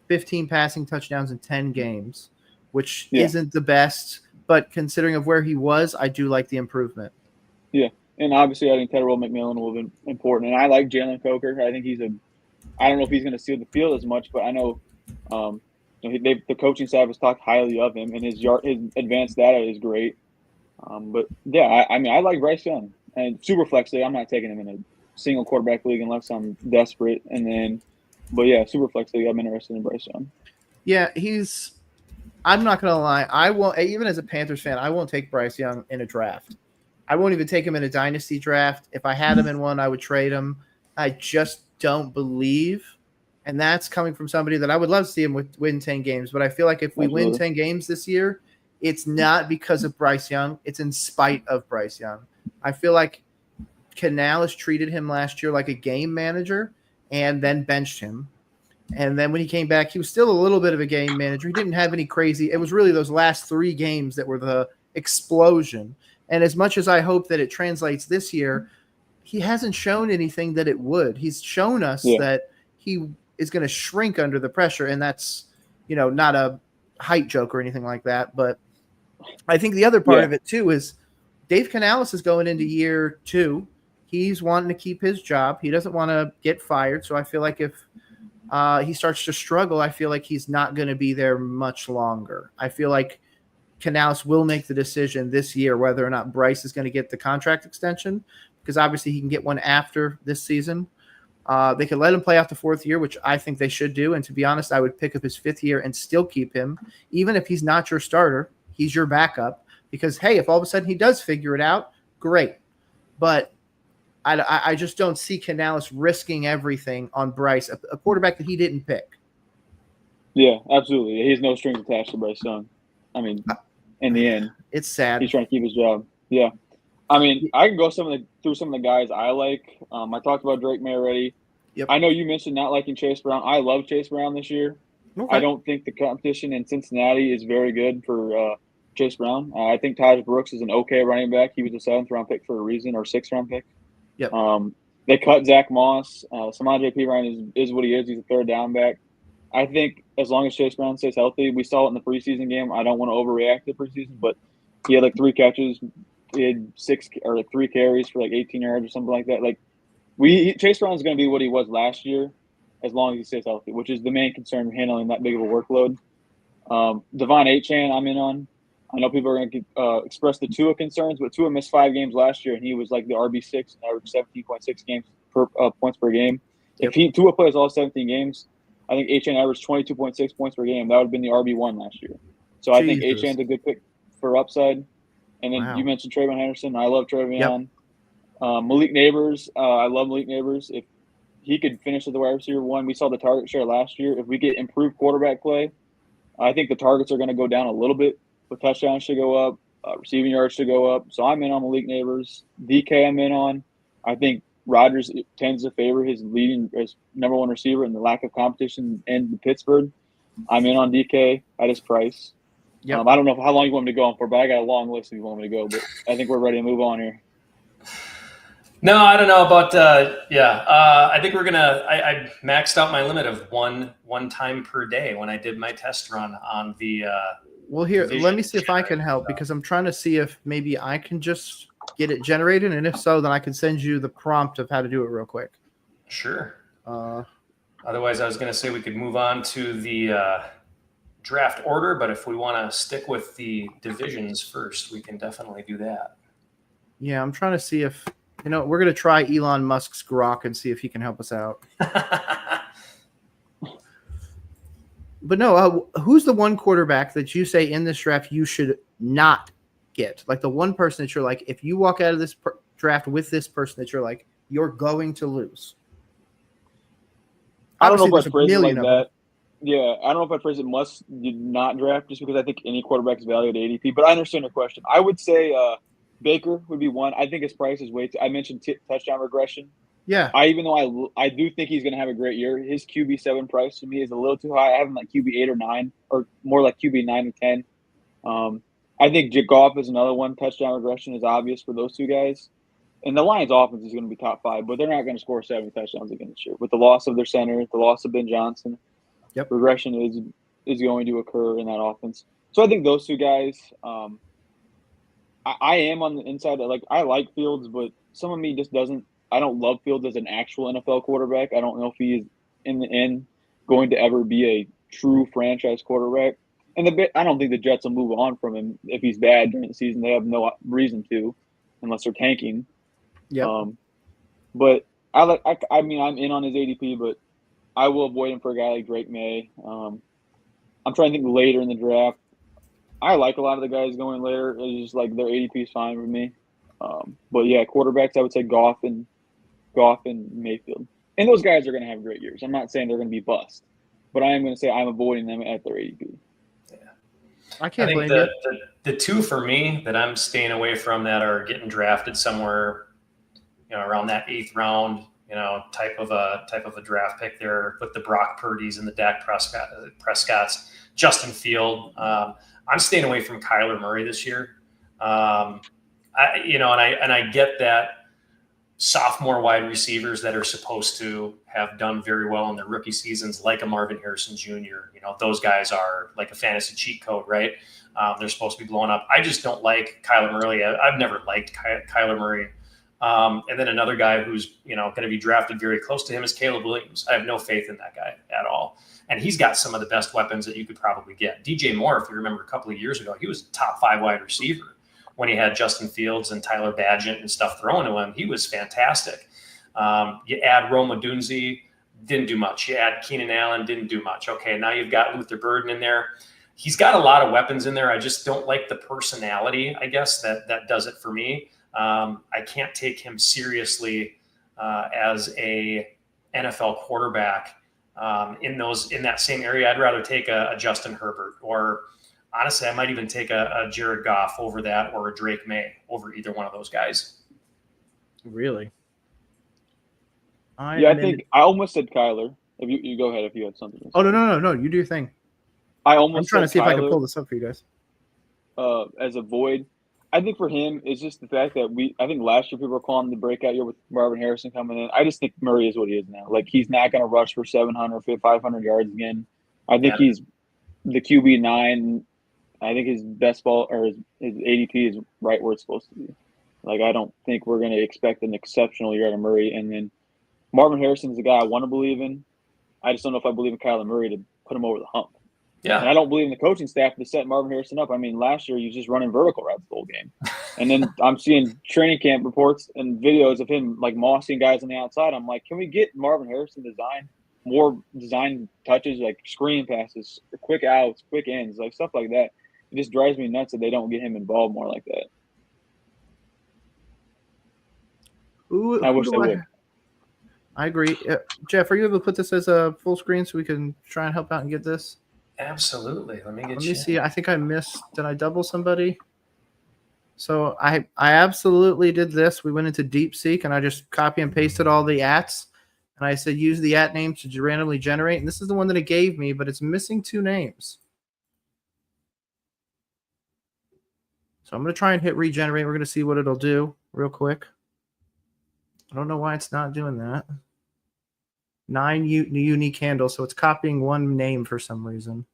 15 passing touchdowns in 10 games, which isn't the best. But considering of where he was, I do like the improvement. Yeah, and obviously I think Tyrell McMillan will be important. And I like Jalen Coker. I think I don't know if he's going to steal the field as much, but I know the coaching staff has talked highly of him, and his advanced data is great. But yeah, I mean, I like Bryce Young, and super flex league. I'm not taking him in a single quarterback league unless I'm desperate. But yeah, super flex league. I'm interested in Bryce Young. Yeah, I'm not gonna lie. I won't, even as a Panthers fan, I won't take Bryce Young in a draft. I won't even take him in a dynasty draft. If I had him in one, I would trade him. I just don't believe And that's coming from somebody that I would love to see him win 10 games. But I feel like if we win 10 games this year, it's not because of Bryce Young. It's in spite of Bryce Young. I feel like Canales treated him last year like a game manager and then benched him. And then when he came back, he was still a little bit of a game manager. He didn't have any crazy – it was really those last 3 games that were the explosion. And as much as I hope that it translates this year, he hasn't shown anything that it would. He's shown us that he is going to shrink under the pressure, and that's, not a height joke or anything like that. But I think the other part of it too is Dave Canales is going into year 2. He's wanting to keep his job. He doesn't want to get fired. So I feel like if he starts to struggle, I feel like he's not going to be there much longer. I feel like Canales will make the decision this year whether or not Bryce is going to get the contract extension, because obviously he can get one after this season. They could let him play out the 4th year, which I think they should do. And to be honest, I would pick up his 5th year and still keep him. Even if he's not your starter, he's your backup. Because, hey, if all of a sudden he does figure it out, great. But I just don't see Canales risking everything on Bryce, a quarterback that he didn't pick. Yeah, absolutely. He has no strings attached to Bryce Young. I mean, in the end, it's sad. He's trying to keep his job. Yeah. I mean, I can go through some of the guys I like. I talked about Drake May already. Yep. I know you mentioned not liking Chase Brown. I love Chase Brown this year. Okay. I don't think the competition in Cincinnati is very good for Chase Brown. I think Taj Brooks is an okay running back. He was a 7th-round pick for a reason, or 6th-round pick. Yep. They cut Zach Moss. Samaje Perine is what he is. He's a 3rd down back. I think as long as Chase Brown stays healthy, we saw it in the preseason game. I don't want to overreact to the preseason, but he had 3 catches. He had 3 carries for 18 yards or something like that. Chase Brown is going to be what he was last year, as long as he stays healthy, which is the main concern of handling that big of a workload. Devon Achane, I'm in on. I know people are going to express the Tua concerns, but Tua missed 5 games last year, and he was the RB6 and averaged 17.6 points per game. Yep. If Tua plays all 17 games, I think Achane averaged 22.6 points per game. That would have been the RB1 last year. So I think Achane's a good pick for upside. And then you mentioned Trayvon Henderson. I love Trayvon. Yep. Malik Neighbors. I love Malik Neighbors. If he could finish as the wide receiver 1, we saw the target share last year. If we get improved quarterback play, I think the targets are going to go down a little bit. But touchdowns should go up. Receiving yards should go up. So I'm in on Malik Neighbors. DK I'm in on. I think Rodgers tends to favor his number 1 receiver and the lack of competition in Pittsburgh. I'm in on DK at his price. Yep. I don't know how long you want me to go on for, but I got a long list if you want me to go. But I think we're ready to move on here. No, I don't know about I think we're gonna. I maxed out my limit of one time per day when I did my test run on the. Well, here, let me see if I can help, because I'm trying to see if maybe I can just get it generated, and if so, then I can send you the prompt of how to do it real quick. Sure. Otherwise, I was going to say we could move on to the draft order, but if we want to stick with the divisions first, we can definitely do that. Yeah, I'm trying to see if we're going to try Elon Musk's Grok and see if he can help us out. But no, who's the one quarterback that you say in this draft you should not get? The one person that you're if you walk out of this draft with this person that you're you're going to lose. I don't know if I phrase it like that. that. Yeah, I don't know if I phrase it must not draft, just because I think any quarterback is valued at ADP. But I understand your question. I would say Baker would be one. I think his price is way too. I mentioned touchdown regression. Yeah. Even though I do think he's going to have a great year, his QB7 price to me is a little too high. I have him QB8 or 9, or more QB9 or 10. I think Goff is another one. Touchdown regression is obvious for those 2 guys. And the Lions' offense is going to be top 5, but they're not going to score 70 touchdowns again this year. With the loss of their center, the loss of Ben Johnson, regression is going to occur in that offense. So I think those 2 guys. I am on the inside. I like Fields, but some of me just doesn't. I don't love Fields as an actual NFL quarterback. I don't know if he is in the end going to ever be a true franchise quarterback. And I don't think the Jets will move on from him if he's bad during the season. They have no reason to, unless they're tanking. Yeah. But I'm in on his ADP, but I will avoid him for a guy like Drake May. I'm trying to think later in the draft. I like a lot of the guys going later. It's just their ADP is fine with me. But yeah, quarterbacks, I would say Goff and Mayfield. And those guys are going to have great years. I'm not saying they're going to be bust, but I am going to say I'm avoiding them at their ADP. I I can't think blame you. the two for me that I'm staying away from that are getting drafted somewhere, around that 8th round, type of a draft pick there with the Brock Purdy's and the Dak Prescott's, Justin Field. I'm staying away from Kyler Murray this year. I get that sophomore wide receivers that are supposed to have done very well in their rookie seasons, like a Marvin Harrison Jr., those guys are like a fantasy cheat code, right? They're supposed to be blowing up. I just don't like Kyler Murray. I've never liked Kyler Murray. And then another guy who's, going to be drafted very close to him is Caleb Williams. I have no faith in that guy at all. And he's got some of the best weapons that you could probably get. DJ Moore, if you remember a couple of years ago, he was a top 5 wide receiver when he had Justin Fields and Tyler Badgett and stuff thrown to him. He was fantastic. You add Rome Odunze, didn't do much. You add Keenan Allen, didn't do much. Okay, now you've got Luther Burden in there. He's got a lot of weapons in there. I just don't like the personality, I guess, that does it for me. I can't take him seriously as a NFL quarterback in that same area. I'd rather take a Justin Herbert, or honestly, I might even take a Jared Goff over that, or a Drake May over either one of those guys. Really? I think I almost said Kyler. If you go ahead if you had something to say. Oh, no. You do your thing. I'm trying to see Kyler, if I can pull this up for you guys. As a void. I think for him, it's just the fact that I think last year people were calling the breakout year with Marvin Harrison coming in. I just think Murray is what he is now. Like, he's not going to rush for 700, 500 yards again. I think he's the QB9. I think his best ball or his ADP is right where it's supposed to be. Like, I don't think we're going to expect an exceptional year out of Murray. And then Marvin Harrison's the guy I want to believe in. I just don't know if I believe in Kyler Murray to put him over the hump. Yeah. And I don't believe in the coaching staff to set Marvin Harrison up. I mean, last year he was just running vertical routes the whole game. And then I'm seeing training camp reports and videos of him like mossing guys on the outside. I'm like, can we get Marvin Harrison more design touches, like screen passes, quick outs, quick ends, like stuff like that. It just drives me nuts that they don't get him involved more like that. I wish they would. I agree. Jeff, are you able to put this as a full screen so we can try and help out and get this? Absolutely. Let me see. I think I missed. Did I double somebody? So I absolutely did this. We went into DeepSeek and I just copy and pasted all the ats. And I said, use the at name to randomly generate. And this is the one that it gave me, but it's missing 2 names. So I'm going to try and hit regenerate. We're going to see what it'll do real quick. I don't know why it's not doing that. 9 unique handles, so it's copying 1 name for some reason.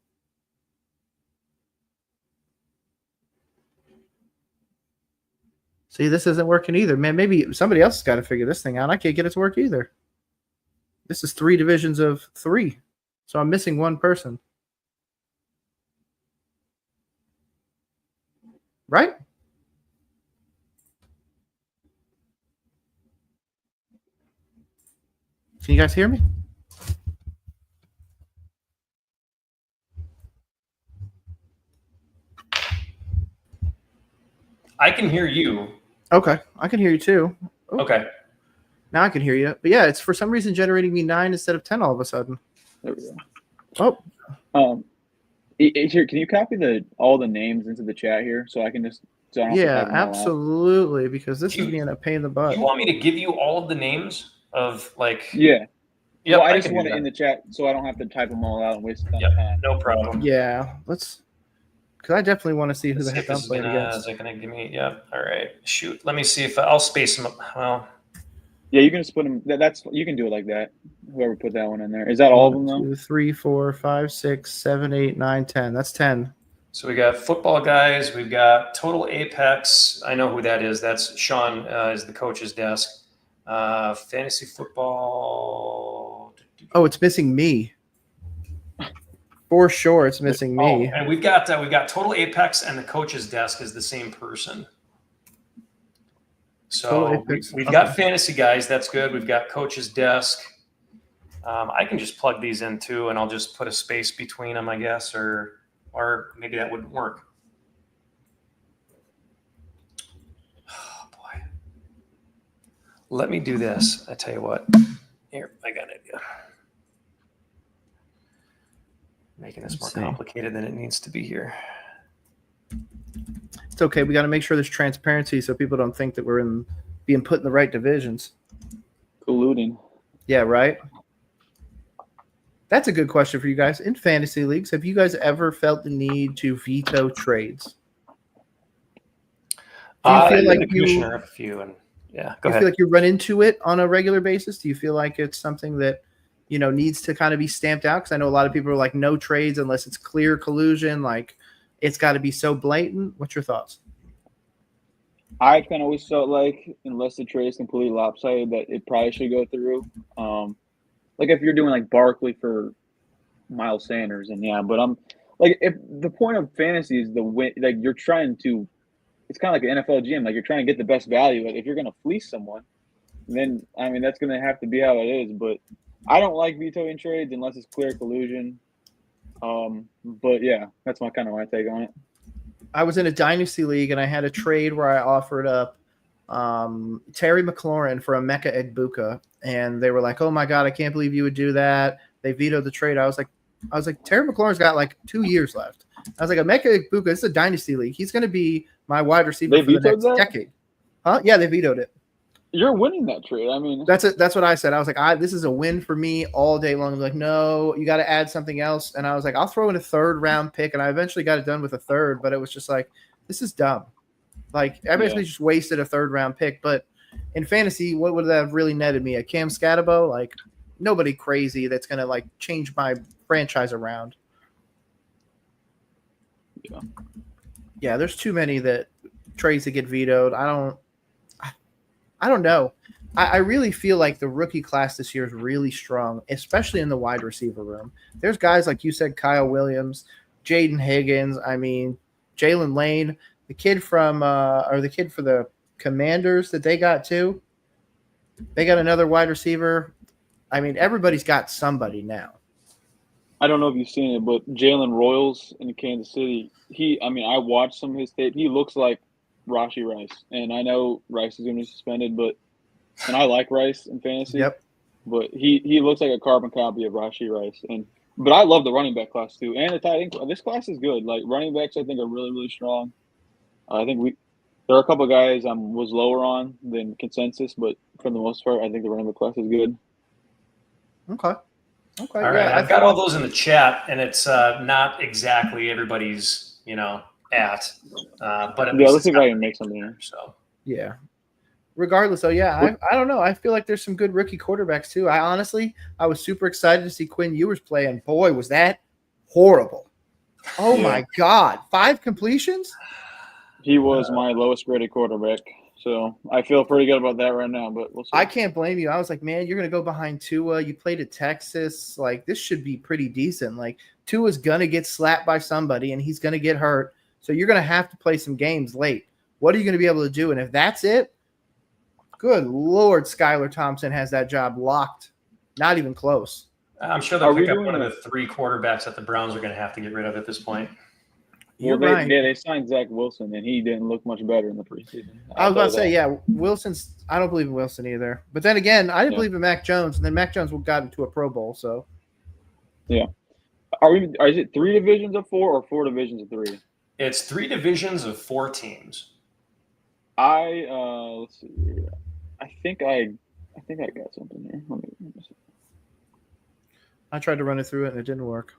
See, this isn't working either. Man, maybe somebody else has got to figure this thing out. I can't get it to work either. This is 3 divisions of 3. So I'm missing 1 person. Right? Can you guys hear me? I can hear you. Okay. I can hear you too. Oh. Okay. Now I can hear you. But yeah, it's for some reason generating me 9 instead of 10 all of a sudden. There we go. Oh. Here, can you copy all the names into the chat here so I can just absolutely, because this is being a pain in the butt. You want me to give you all of the names of like? Yeah. Yep, well, I just want it in the chat so I don't have to type them all out and waste time. No problem. Yeah, because I definitely want to see who the heck I'm playing against. Is it going to give me? Yeah. All right. Shoot. Let me see if I'll space them up. Well. Yeah, you can just put them. You can do it like that. Whoever put that one in there. Is that all of them though? 2, 3, 4, 5, 6, 7, 8, 9, 10. That's 10. So we got football guys. We've got Total Apex. I know who that is. That's Sean is the coach's desk. Fantasy football. Oh, it's missing me. For sure, it's missing me. And we've got Total Apex, and the coach's desk is the same person. So we've got fantasy guys. That's good. We've got coach's desk. I can just plug these in too, and I'll just put a space between them, I guess, or maybe that wouldn't work. Oh boy. Let me do this. I tell you what. Here, I got it. Yeah. Making this Let's more see. complicated than it needs to be here. It's okay. We got to make sure there's transparency so people don't think that we're being put in the right divisions. Colluding. Yeah, right. That's a good question for you guys. In fantasy leagues, have you guys ever felt the need to veto trades? Do you feel like the commissioner of a few, and yeah, go you ahead. feel like you run into it on a regular basis? Do you feel like it's something that needs to kind of be stamped out? Because I know a lot of people are like, no trades unless it's clear collusion. Like, it's got to be so blatant. What's your thoughts? I kind of always felt like unless the trade is completely lopsided, that it probably should go through. Like if you're doing like Barkley for Miles Sanders, and yeah, but I'm like if the point of fantasy is the win, like you're trying to, it's kind of like an NFL GM, like you're trying to get the best value. Like if you're gonna fleece someone, then I mean that's gonna have to be how it is. But I don't like vetoing trades unless it's clear collusion. But yeah, that's my kind of my take on it. I was in a dynasty league and I had a trade where I offered up Terry McLaurin for Emeka Egbuka, and they were like, "Oh my god, I can't believe you would do that." They vetoed the trade. I was like, Terry McLaurin's got like 2 years left. I was like, Emeka Egbuka, this is a dynasty league. He's going to be my wide receiver They for the vetoed next that? decade. Huh? Yeah, they vetoed it. You're winning that trade. I mean, That's it. That's what I said. I was like, this is a win for me all day long. Like, no, you got to add something else. And I was like, I'll throw in a 3rd round pick. And I eventually got it done with a 3rd, but it was just like, this is dumb. Like, I basically just wasted a 3rd round pick. But in fantasy, what would that have really netted me? A Cam Scatabo? Like, nobody crazy that's going to like change my franchise around. Yeah, there's too many that trades that get vetoed. I don't know. I really feel like the rookie class this year is really strong, especially in the wide receiver room. There's guys like you said, Kyle Williams, Jaden Higgins. I mean, Jalen Lane, the kid from or the kid for the Commanders that they got too. They got another wide receiver. I mean, everybody's got somebody now. I don't know if you've seen it, but Jalen Royals in Kansas City, I watched some of his tape. He looks like Rashi Rice. And I know Rice is going to be suspended, and I like Rice in fantasy. Yep. But he looks like a carbon copy of Rashi Rice. But I love the running back class too. And the tight end. This class is good. Like running backs, I think are really, really strong. I think there are a couple of guys I was lower on than consensus, but for the most part, I think the running back class is good. Okay. All right, I've got all those in the chat, and it's not exactly everybody's, at, but at least let's see if I can make something here. So yeah. Regardless, though, yeah, I don't know. I feel like there's some good rookie quarterbacks too. I was super excited to see Quinn Ewers play, and boy, was that horrible! Oh my God, 5 completions. He was my lowest graded quarterback. So I feel pretty good about that right now, but we'll see. I can't blame you. I was like, man, you're going to go behind Tua. You played at Texas. Like, this should be pretty decent. Like, Tua's going to get slapped by somebody, and he's going to get hurt. So you're going to have to play some games late. What are you going to be able to do? And if that's it, good Lord, Skylar Thompson has that job locked. Not even close. I'm sure they'll pick up one of the 3 quarterbacks that the Browns are going to have to get rid of at this point. Well, they signed Zach Wilson, and he didn't look much better in the preseason. I was about to say, yeah, Wilson's – I don't believe in Wilson either. But then again, I didn't believe in Mac Jones, and then Mac Jones got into a Pro Bowl, so. Yeah. Is it 3 divisions of 4 or 4 divisions of 3? It's 3 divisions of 4 teams. Let's see here. I think I got something here. Let me see. I tried to run it through it, and it didn't work.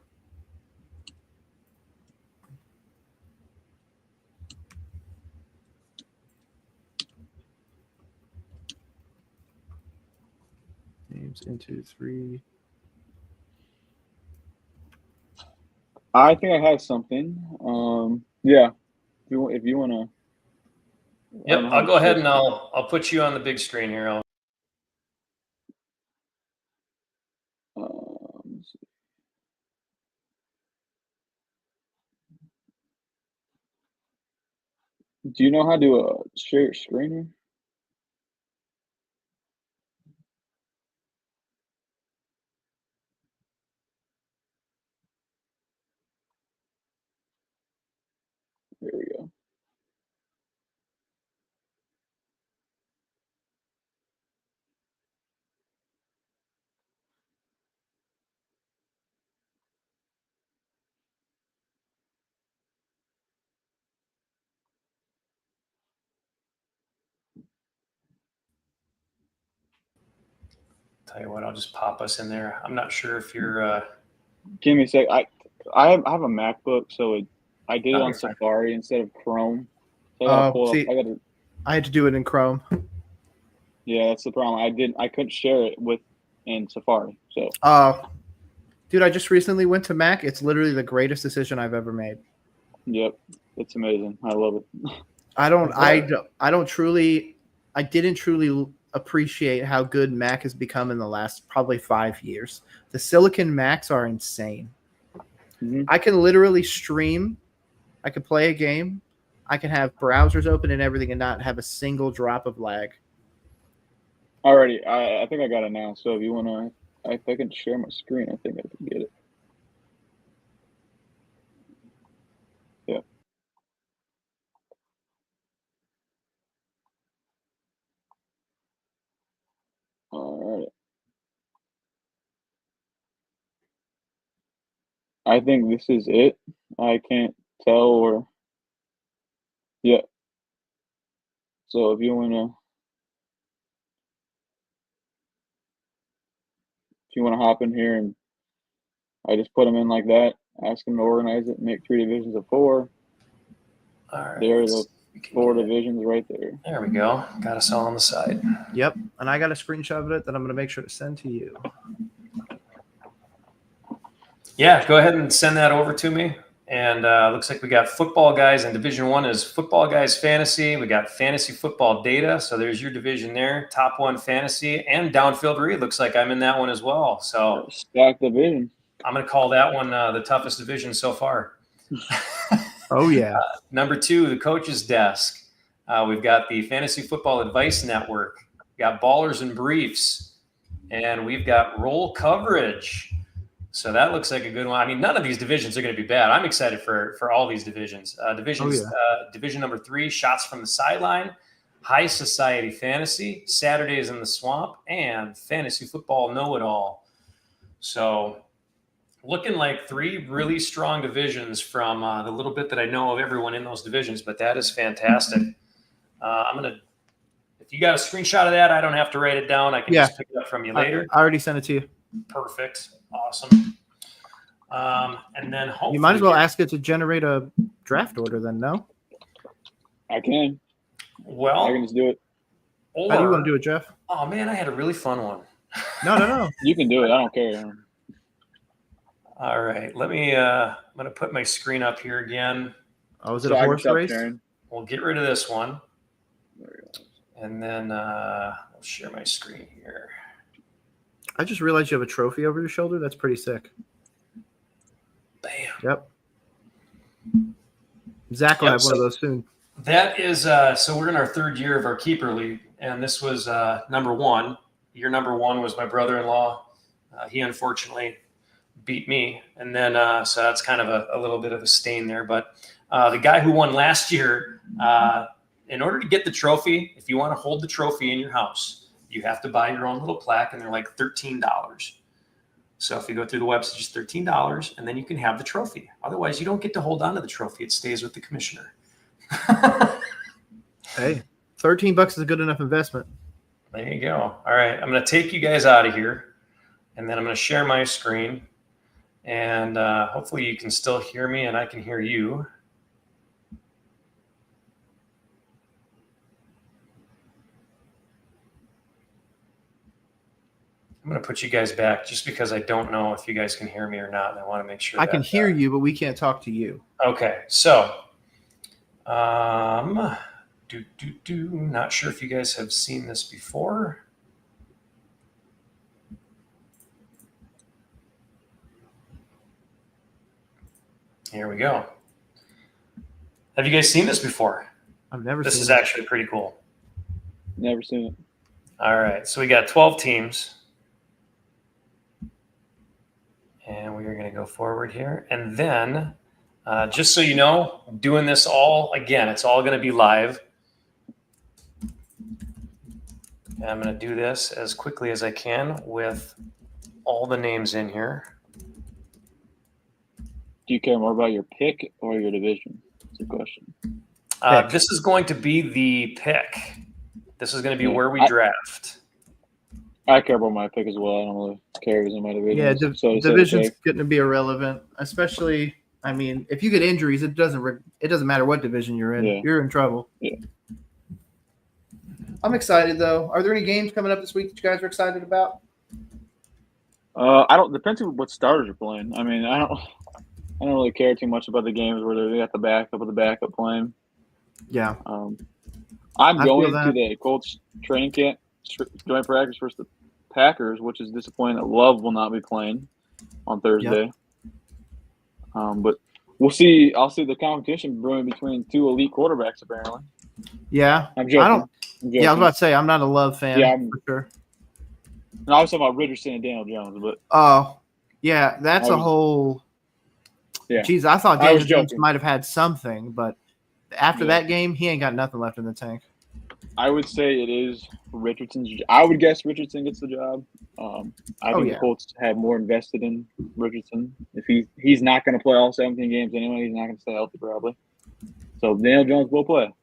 Names into 3. I think I have something. Yeah. If you want to. Yep, I'll go ahead and I'll put you on the big screen here. Do you know how to do a share screen here? There we go. Tell you what, I'll just pop us in there. I'm not sure if you're. Give me a sec. I have a MacBook, so I did it on you're fine. Safari instead of Chrome. So I gotta pull up. See, I had to do it in Chrome. Yeah, that's the problem. I couldn't share it in Safari. So. Dude, I just recently went to Mac. It's literally the greatest decision I've ever made. Yep, it's amazing. I love it. I didn't truly appreciate how good Mac has become in the last probably 5 years. The Silicon Macs are insane. Mm-hmm. I can literally stream. I can play a game. I can have browsers open and everything and not have a single drop of lag. Alrighty, I think I got it now. So if you wanna, if I can share my screen, I think I can get it. Yeah. All right. I think this is it. I can't tell or. Yeah. So if you wanna hop in here, and I just put them in like that, ask them to organize it, make 3 divisions of 4. All right. There are the 4 divisions right there. There we go. Got us all on the side. Yep. And I got a screenshot of it that I'm going to make sure to send to you. Yeah, go ahead and send that over to me. And looks like we got Football Guys in Division 1 is Football Guys Fantasy. We got Fantasy Football Data. So there's your division there. Top 1 Fantasy and Downfield Read. Looks like I'm in that one as well. So Stacked division. I'm going to call that one the toughest division so far. Oh, yeah. Number 2, the Coach's Desk. We've got the Fantasy Football Advice Network. We got Ballers and Briefs. And we've got Roll Coverage. So that looks like a good one. I mean, none of these divisions are going to be bad. I'm excited for all these divisions. Division number 3, Shots from the Sideline, High Society Fantasy, Saturdays in the Swamp, and Fantasy Football Know-It-All. So looking like 3 really strong divisions from the little bit that I know of everyone in those divisions, but that is fantastic. If you got a screenshot of that, I don't have to write it down. I can just pick it up from you later. I already sent it to you. Perfect. Awesome. And then hopefully you might as well ask it to generate a draft order then, no? I can. Well, I can just do it. How do you want to do it, Jeff? Oh, man, I had a really fun one. No. You can do it. I don't care. All right. Let me I'm going to put my screen up here again. Oh, is it a horse race? We'll get rid of this one. There we go. And then I'll share my screen here. I just realized you have a trophy over your shoulder. That's pretty sick. Bam. Yep. Zach will have one of those soon. That is so we're in our 3rd year of our keeper league, and this was number 1. Year number 1 was my brother-in-law. He unfortunately beat me, and then so that's kind of a little bit of a stain there. But the guy who won last year, in order to get the trophy, if you want to hold the trophy in your house, you have to buy your own little plaque, and they're like $13. So if you go through the website, just $13, and then you can have the trophy. Otherwise, you don't get to hold on to the trophy. It stays with the commissioner. Hey, $13 is a good enough investment. There you go. All right, I'm going to take you guys out of here, and then I'm going to share my screen, and hopefully you can still hear me, and I can hear you. I'm going to put you guys back just because I don't know if you guys can hear me or not, and I want to make sure I can hear you, but we can't talk to you. Okay, so not sure if you guys have seen this before. Here we go. Have you guys seen this before? I've never seen this. This is it. actually pretty cool. Never seen it. All right, so we got 12 teams. And we are going to go forward here. And then, just so you know, I'm doing this all, again, it's all going to be live. And I'm going to do this as quickly as I can with all the names in here. Do you care more about your pick or your division? That's the question. This is going to be the pick. This is going to be where we draft. I care about my pick as well. I don't really care who's in my division. Yeah, so to say the division's pick. going to be irrelevant, especially. I mean, if you get injuries, it doesn't matter what division you're in. Yeah. You're in trouble. Yeah. I'm excited though. Are there any games coming up this week that you guys are excited about? I don't. Depends on what starters you're playing. I mean, I don't really care too much about the games where they got the backup of the backup playing. Yeah. I'm I feel going to that. the Colts training camp joint practice versus the Packers, which is disappointing that Love will not be playing on Thursday. But we'll see. I'll see the competition brewing between two elite quarterbacks. Apparently, Yeah. I'm joking. Yeah, I was about to say I'm not a Love fan. Yeah, for sure. No, I was talking about Richardson and Daniel Jones, but Oh, yeah, that's a whole. Yeah. Geez, I thought I was Daniel Jones joking. might have had something, but after that game, he ain't got nothing left in the tank. I would say it is Richardson's. I would guess Richardson gets the job. I think the Colts have more invested in Richardson. If he's not going to play all 17 games anyway, he's not going to stay healthy probably. So Daniel Jones will play.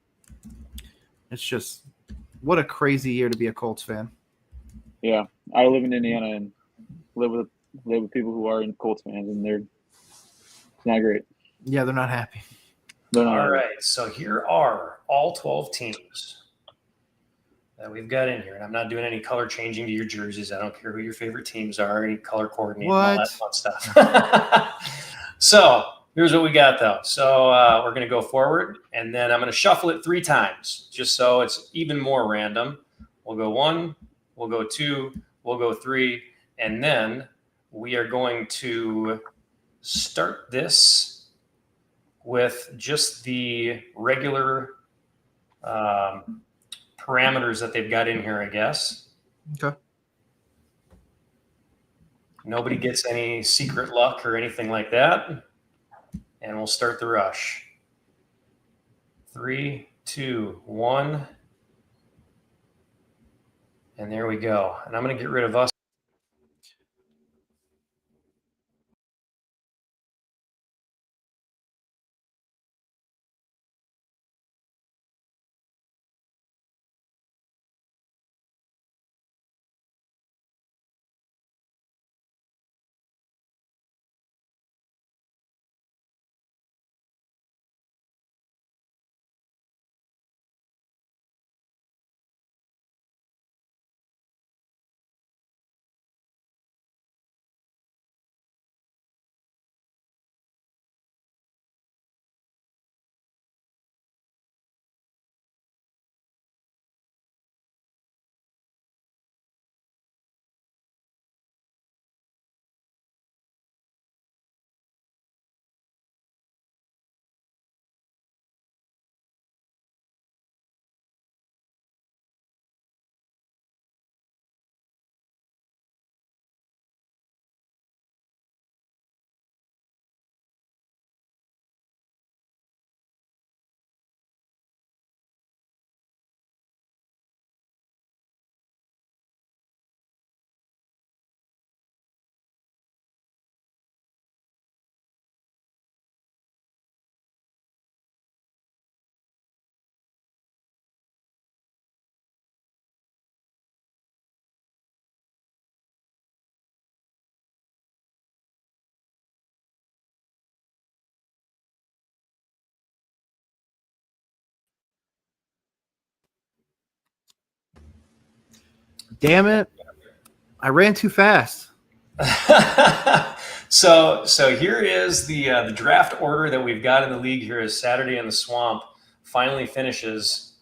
It's just what a crazy year to be a Colts fan. Yeah, I live in Indiana and live with people who are Colts fans, and it's not great. Yeah, they're not happy. All right, so here are all 12 teams that we've got in here, and I'm not doing any color changing to your jerseys. I don't care who your favorite teams are, any color coordinating, all that fun stuff. So here's what we got, though. So we're going to go forward, and then I'm going to shuffle it 3 times, just so it's even more random. We'll go 1, we'll go 2, we'll go 3, and then we are going to start this with just the regular parameters that they've got in here, I guess. Okay. Nobody gets any secret luck or anything like that. And we'll start the rush. 3, 2, 1. And there we go. And I'm going to get rid of us. Damn it. I ran too fast. So here is the draft order that we've got in the league here as Saturday in the Swamp finally finishes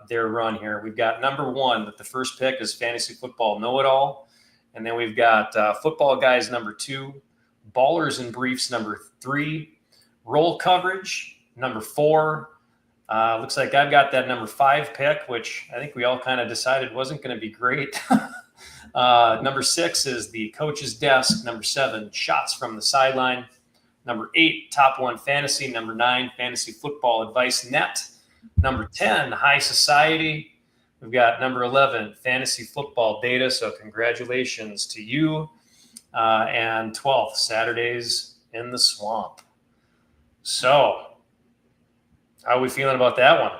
their run here. We've got number 1, that the first pick is Fantasy Football Know-It-All. And then we've got Football Guys number 2, Ballers and Briefs number 3, Roll Coverage number 4. Looks like I've got that number 5 pick, which I think we all kind of decided wasn't going to be great. Number 6 is the Coach's Desk. Number 7, Shots from the Sideline. Number 8, Top 1 Fantasy. Number 9, Fantasy Football Advice Net. Number 10, High Society. We've got number 11, Fantasy Football Data. So congratulations to you. And 12th, Saturdays in the Swamp. So how are we feeling about that one?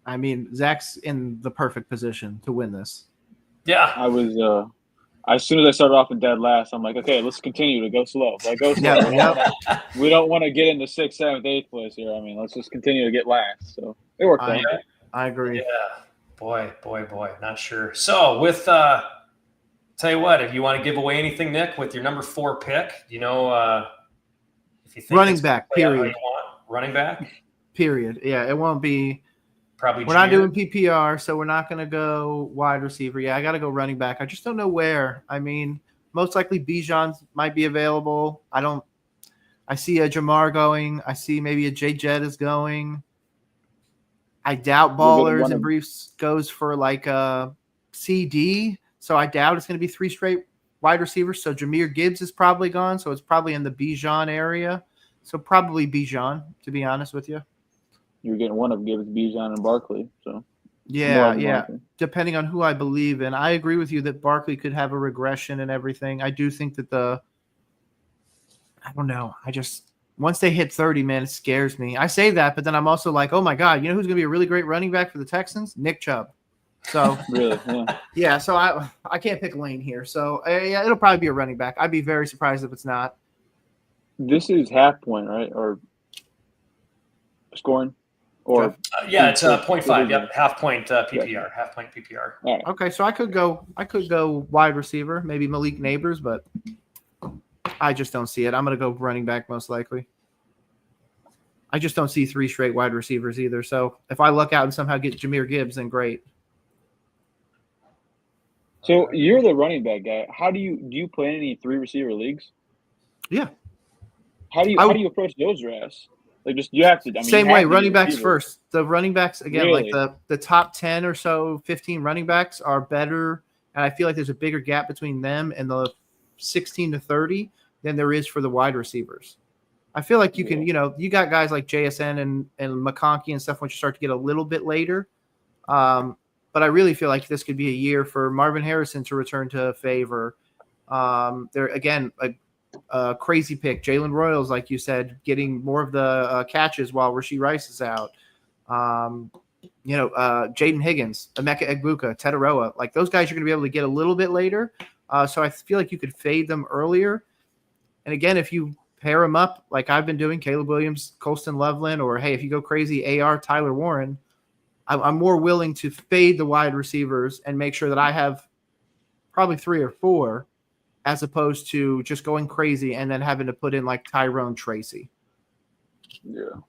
I mean, Zach's in the perfect position to win this. Yeah. I was as soon as I started off in dead last, I'm like, okay, let's continue to go slow. Like go slow. We don't want to get into 6th, 7th, 8th place here. I mean, let's just continue to get last. So it worked out. I agree. Yeah. Boy. Not sure. So with tell you what, if you want to give away anything, Nick, with your number 4 pick, you know, if you think Running back, period. How you want, running back, period. Yeah, it won't be. Probably. We're not doing PPR, so we're not going to go wide receiver. Yeah, I got to go running back. I just don't know where. I mean, most likely Bijan might be available. I see a Jamar going. I see maybe a J Jet is going. I doubt Ballers and Briefs goes for like a CD. So I doubt it's going to be 3 straight wide receivers. So Jahmyr Gibbs is probably gone. So it's probably in the Bijan area. So probably Bijan, to be honest with you. You're getting one of Gibbs, Bijan, and Barkley. So yeah. Depending on who I believe in. I agree with you that Barkley could have a regression and everything. I do think that I don't know. Once they hit 30, man, it scares me. I say that, but then I'm also like, oh my God, you know who's going to be a really great running back for the Texans? Nick Chubb. So really, yeah. So I can't pick lane here. So yeah, it'll probably be a running back. I'd be very surprised if it's not. This is half point, right? Or scoring? Or yeah, it's 0.5. Yep, half point PPR. Yeah. Half point PPR. Right. Okay, so I could go wide receiver, maybe Malik Neighbors, but I just don't see it. I'm going to go running back most likely. I just don't see 3 straight wide receivers either. So if I luck out and somehow get Jahmyr Gibbs, then great. So you're the running back guy. How do you play in any 3 receiver leagues? Yeah. How do you approach those drafts? Like, just you have to. I mean, same way, running backs first. The running backs again, really? like the top 10 or so, 15 running backs are better, and I feel like there's a bigger gap between them and the 16 to 30 than there is for the wide receivers. I feel like you can, you got guys like JSN and McConkey and stuff once you start to get a little bit later. But I really feel like this could be a year for Marvin Harrison to return to favor. There again, a crazy pick. Jalen Royals, like you said, getting more of the catches while Rashee Rice is out. Jaden Higgins, Emeka Egbuka, Tetaroa, like those guys you're going to be able to get a little bit later. So I feel like you could fade them earlier. And again, if you pair them up like I've been doing, Caleb Williams, Colston Loveland, or hey, if you go crazy, AR, Tyler Warren, I'm more willing to fade the wide receivers and make sure that I have probably 3 or 4 as opposed to just going crazy and then having to put in like Tyrone Tracy. Yeah.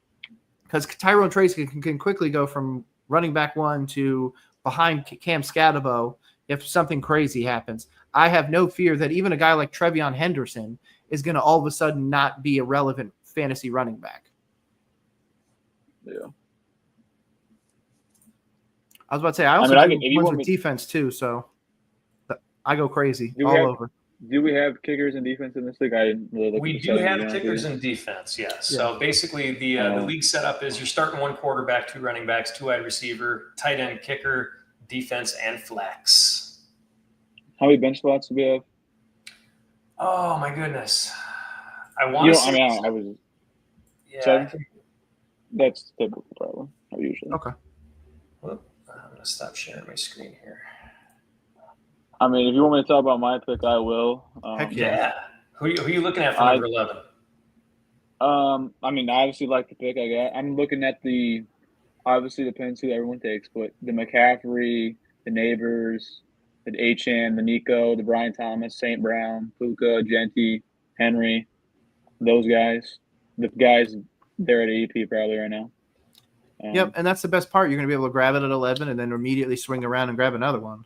Because Tyrone Tracy can quickly go from running back 1 to behind Cam Scatabo if something crazy happens. I have no fear that even a guy like Trevion Henderson is going to all of a sudden not be a relevant fantasy running back. Yeah. I was about to say, I also do ones with defense too, so I go crazy over. Do we have kickers and defense in this league? I didn't really look. We do have kickers and defense, yes. Yeah. So basically, the league setup is you're starting 1 quarterback, 2 running backs, 2 wide receiver, tight end, kicker, defense, and flex. How many bench spots do we have? Oh my goodness! I want to. I was. Yeah. 7? That's typical, probably. Usually. Okay. Well, I'm gonna stop sharing my screen here. I mean, if you want me to talk about my pick, I will. Heck yeah. Who are you looking at for number 11? I mean, I obviously like the pick I got. I'm looking at obviously depends who everyone takes, but the McCaffrey, the Neighbors, the Achane, the Nico, the Brian Thomas, St. Brown, Puka, Genty, Henry, those guys. The guys, they're at EP probably right now. Yep, and that's the best part. You're going to be able to grab it at 11 and then immediately swing around and grab another one.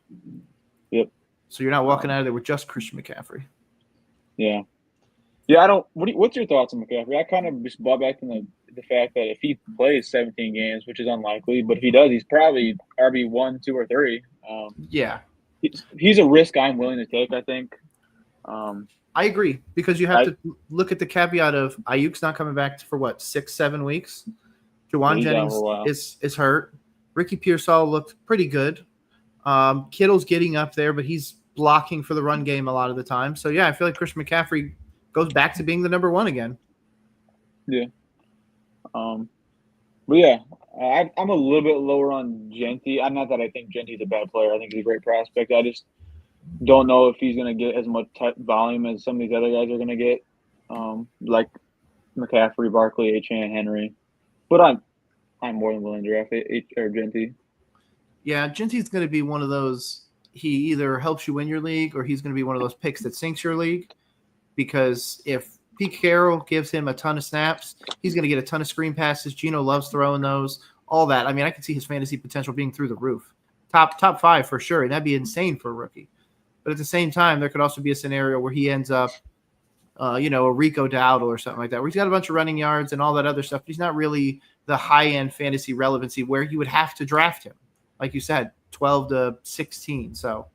Yep. So you're not walking out of there with just Christian McCaffrey. Yeah. Yeah, I don't. What's your thoughts on McCaffrey? I kind of just bought back from the fact that if he plays 17 games, which is unlikely, but if he does, he's probably RB1, 2, or 3. Yeah. He's a risk I'm willing to take, I think. I agree, because you have to look at the caveat of Ayuk's not coming back for 6-7 weeks. Jawan Jennings is hurt. Ricky Pearsall looked pretty good. Kittle's getting up there, but he's blocking for the run game a lot of the time. So, yeah, I feel like Christian McCaffrey goes back to being the number 1 again. Yeah. But yeah, I'm a little bit lower on Genty. I'm not that I think Genty's a bad player. I think he's a great prospect. I just don't know if he's going to get as much volume as some of these other guys are going to get, like McCaffrey, Barkley, Achane, Henry. But I'm more than willing to draft or Genty. Yeah, Genty's going to be one of those. He either helps you win your league, or he's going to be one of those picks that sinks your league. Because if Pete Carroll gives him a ton of snaps, he's going to get a ton of screen passes. Geno loves throwing those, all that. I mean, I can see his fantasy potential being through the roof. Top 5 for sure, and that'd be insane for a rookie. But at the same time, there could also be a scenario where he ends up, a Rico Dowdle or something like that, where he's got a bunch of running yards and all that other stuff, but he's not really the high-end fantasy relevancy where you would have to draft him. Like you said, 12 to 16. So,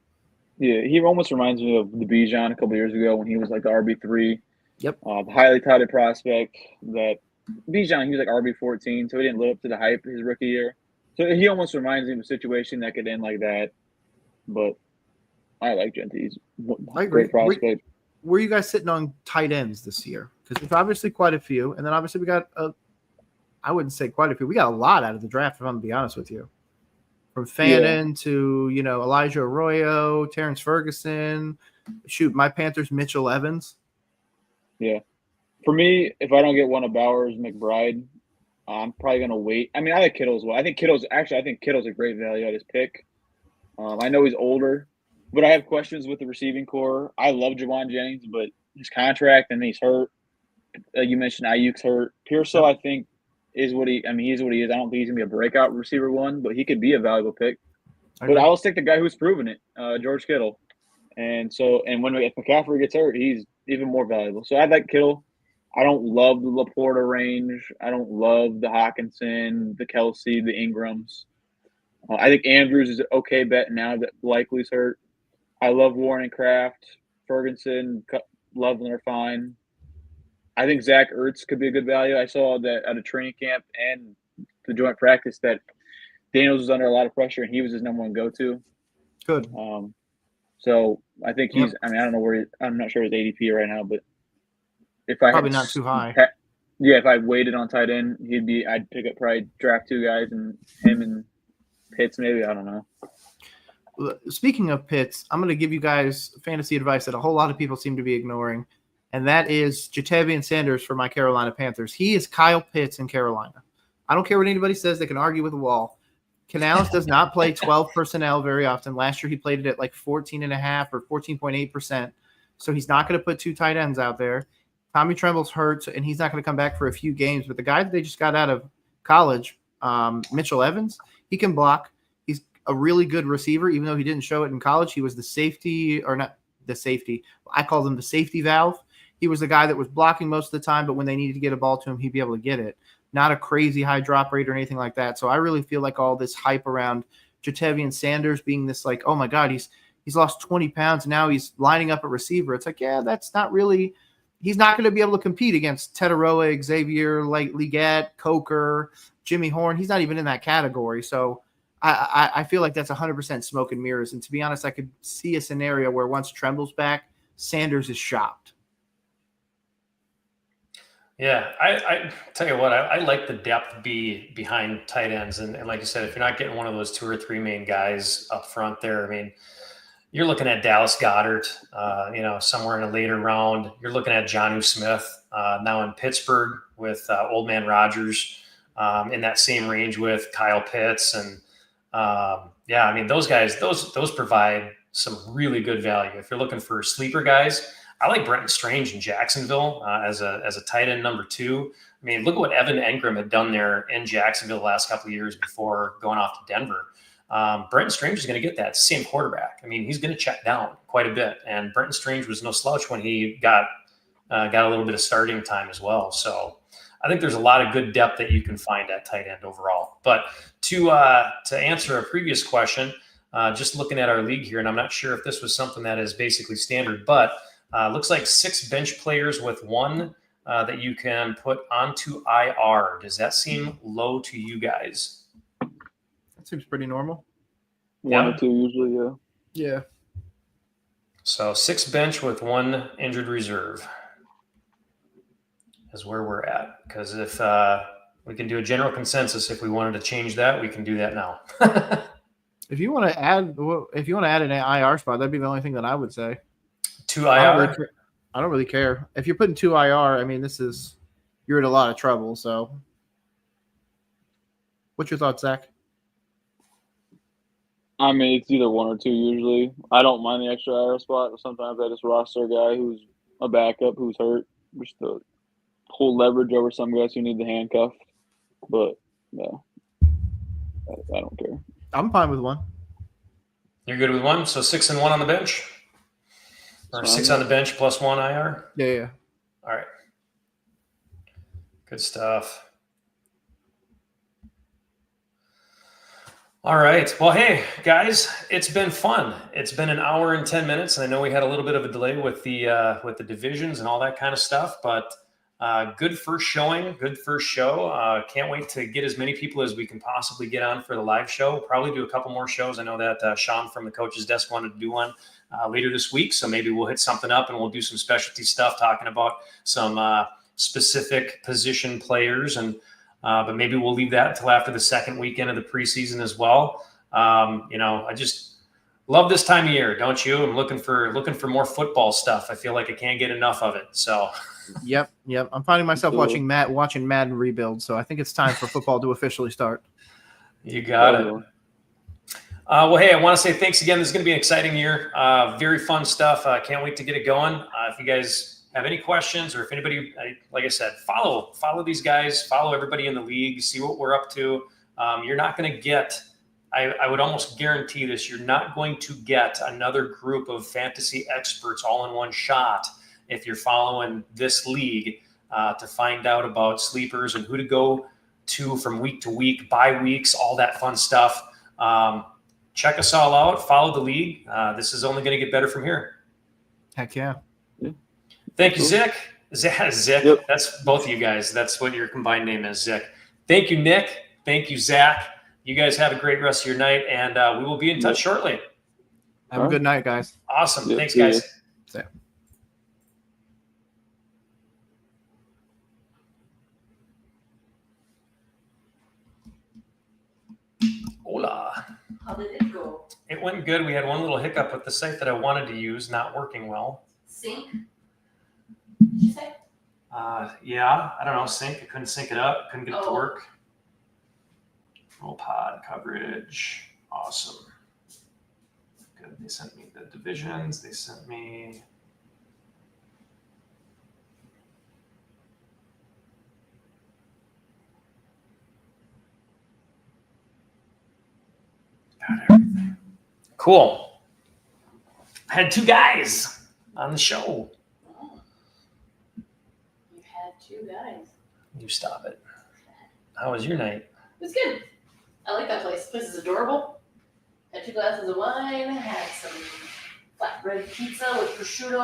yeah, he almost reminds me of the Bijan a couple years ago when he was like the RB3. Yep. Highly touted prospect. That Bijan, he was like RB14, so he didn't live up to the hype his rookie year. So he almost reminds me of a situation that could end like that. But I like Genty. He's a great prospect. Were you guys sitting on tight ends this year? Because there's obviously quite a few, and then obviously we got I wouldn't say quite a few. We got a lot out of the draft, if I'm going to be honest with you. From Fannin to, Elijah Arroyo, Terrence Ferguson. Shoot, my Panthers, Mitchell Evans. Yeah. For me, if I don't get one of Bowers, McBride, I'm probably going to wait. I mean, I like Kittle as well. I think Kittle's a great value at his pick. I know he's older, but I have questions with the receiving core. I love Javon Jennings, but his contract, and he's hurt. You mentioned Ayuk's hurt. Pearsall, I think, he's what he is. I don't think he's going to be a breakout receiver one, but he could be a valuable pick. But I will stick the guy who's proven it, George Kittle. And if McCaffrey gets hurt, he's even more valuable. So I'd like Kittle. I don't love the Laporta range. I don't love the Hawkinson, the Kelsey, the Ingrams. I think Andrews is an okay bet now that Likely's hurt. I love Warren and Kraft, Ferguson, Loveland are fine. I think Zach Ertz could be a good value. I saw that at a training camp and the joint practice that Daniels was under a lot of pressure and he was his number one go-to. Good. So I think he's. I mean, I don't know I'm not sure his ADP right now, but if I probably not too high. If I waited on tight end, I'd pick up probably draft 2 guys and him and Pitts maybe. I don't know. Speaking of Pitts, I'm going to give you guys fantasy advice that a whole lot of people seem to be ignoring, and that is Ja'Tavion Sanders for my Carolina Panthers. He is Kyle Pitts in Carolina. I don't care what anybody says. They can argue with the wall. Canales does not play 12 personnel very often. Last year he played it at like 14.5 or 14.8%. So he's not going to put 2 tight ends out there. Tommy Tremble's hurt, and he's not going to come back for a few games. But the guy that they just got out of college, Mitchell Evans, he can block. He's a really good receiver, even though he didn't show it in college. He was the safety, or not the safety. I call him the safety valve. He was the guy that was blocking most of the time, but when they needed to get a ball to him, he'd be able to get it. Not a crazy high drop rate or anything like that. So I really feel like all this hype around Ja'Tavion Sanders being this like, oh my God, he's lost 20 pounds. And now he's lining up a receiver. It's like, yeah, that's not really – he's not going to be able to compete against Tetaroa, Xavier, Leggett, Coker, Jimmy Horn. He's not even in that category. So I feel like that's 100% smoke and mirrors. And to be honest, I could see a scenario where once Tremble's back, Sanders is shopped. Yeah, I tell you what, I like the depth behind tight ends. And like you said, if you're not getting one of those 2 or 3 main guys up front there, I mean, you're looking at Dallas Goedert, somewhere in a later round. You're looking at Jonnu Smith now in Pittsburgh with Old Man Rodgers in that same range with Kyle Pitts. And I mean, those guys, those provide some really good value. If you're looking for sleeper guys, I like Brenton Strange in Jacksonville as a tight end number 2. I mean, look at what Evan Engram had done there in Jacksonville the last couple of years before going off to Denver. Brenton Strange is going to get that same quarterback. I mean, he's going to check down quite a bit. And Brenton Strange was no slouch when he got a little bit of starting time as well. So I think there's a lot of good depth that you can find at tight end overall. But to answer a previous question, just looking at our league here, and I'm not sure if this was something that is basically standard, but looks like 6 bench players with 1 that you can put onto IR. Does that seem low to you guys? That seems pretty normal. 1 or 2 usually, yeah. Yeah. So 6 bench with 1 injured reserve is where we're at. Because if We can do a general consensus. If we wanted to change that, we can do that now. If you want to add an IR spot, that'd be the only thing that I would say. 2 I don't, IR. really I don't really care. If you're putting 2 IR, I mean, you're in a lot of trouble. So, what's your thoughts, Zach? I mean, it's either 1 or 2 usually. I don't mind the extra IR spot, but sometimes I just roster a guy who's a backup who's hurt, just to hold leverage over some guys who need the handcuff. But no, I don't care. I'm fine with 1. You're good with 1, so 6 and 1 on the bench, or 6 on the bench plus 1 IR. Yeah. All right, good stuff. All right. Well, hey guys, it's been fun. It's been an hour and 10 minutes, and I know we had a little bit of a delay with the divisions and all that kind of stuff, but good first showing, good first show. Can't wait to get as many people as we can possibly get on for the live show. Probably do a couple more shows. I know that Sean from the Coach's Desk wanted to do one later this week, so maybe we'll hit something up and we'll do some specialty stuff talking about some specific position players, and but maybe we'll leave that until after the second weekend of the preseason as well. I just love this time of year, don't you? I'm looking for more football stuff. I feel like I can't get enough of it. So. Yep. I'm finding myself watching Madden Rebuild, so I think it's time for football to officially start. You got it. Well, hey, I want to say thanks again. This is going to be an exciting year. Very fun stuff. Can't wait to get it going. If you guys have any questions, or if anybody, like I said, follow these guys, follow everybody in the league, see what we're up to. You're not going to get, I would almost guarantee this, you're not going to get another group of fantasy experts all in one shot if you're following this league to find out about sleepers and who to go to from week to week, bye weeks, all that fun stuff. Check us all out. Follow the league. This is only going to get better from here. Heck yeah. Thank you, Zick. Zick. Yep. That's both of you guys. That's what your combined name is, Zick. Thank you, Nick. Thank you, Zach. You guys have a great rest of your night, and we will be in touch shortly. Have a good night, guys. Awesome. Yep. Thanks, guys. See ya. Hola. How did it go? It went good. We had one little hiccup with the site that I wanted to use not working well. Sync? Did you say? Yeah, I don't know, sync. I couldn't sync it up. Couldn't get it to Oh. work. Roll pod coverage. Awesome. Good. They sent me the divisions. They sent me. Got everything. Cool. I had 2 guys on the show. Oh. You had 2 guys. You stop it. How was your night? It was good. I like that place. The place is adorable. Had 2 glasses of wine. Had some flatbread pizza with prosciutto.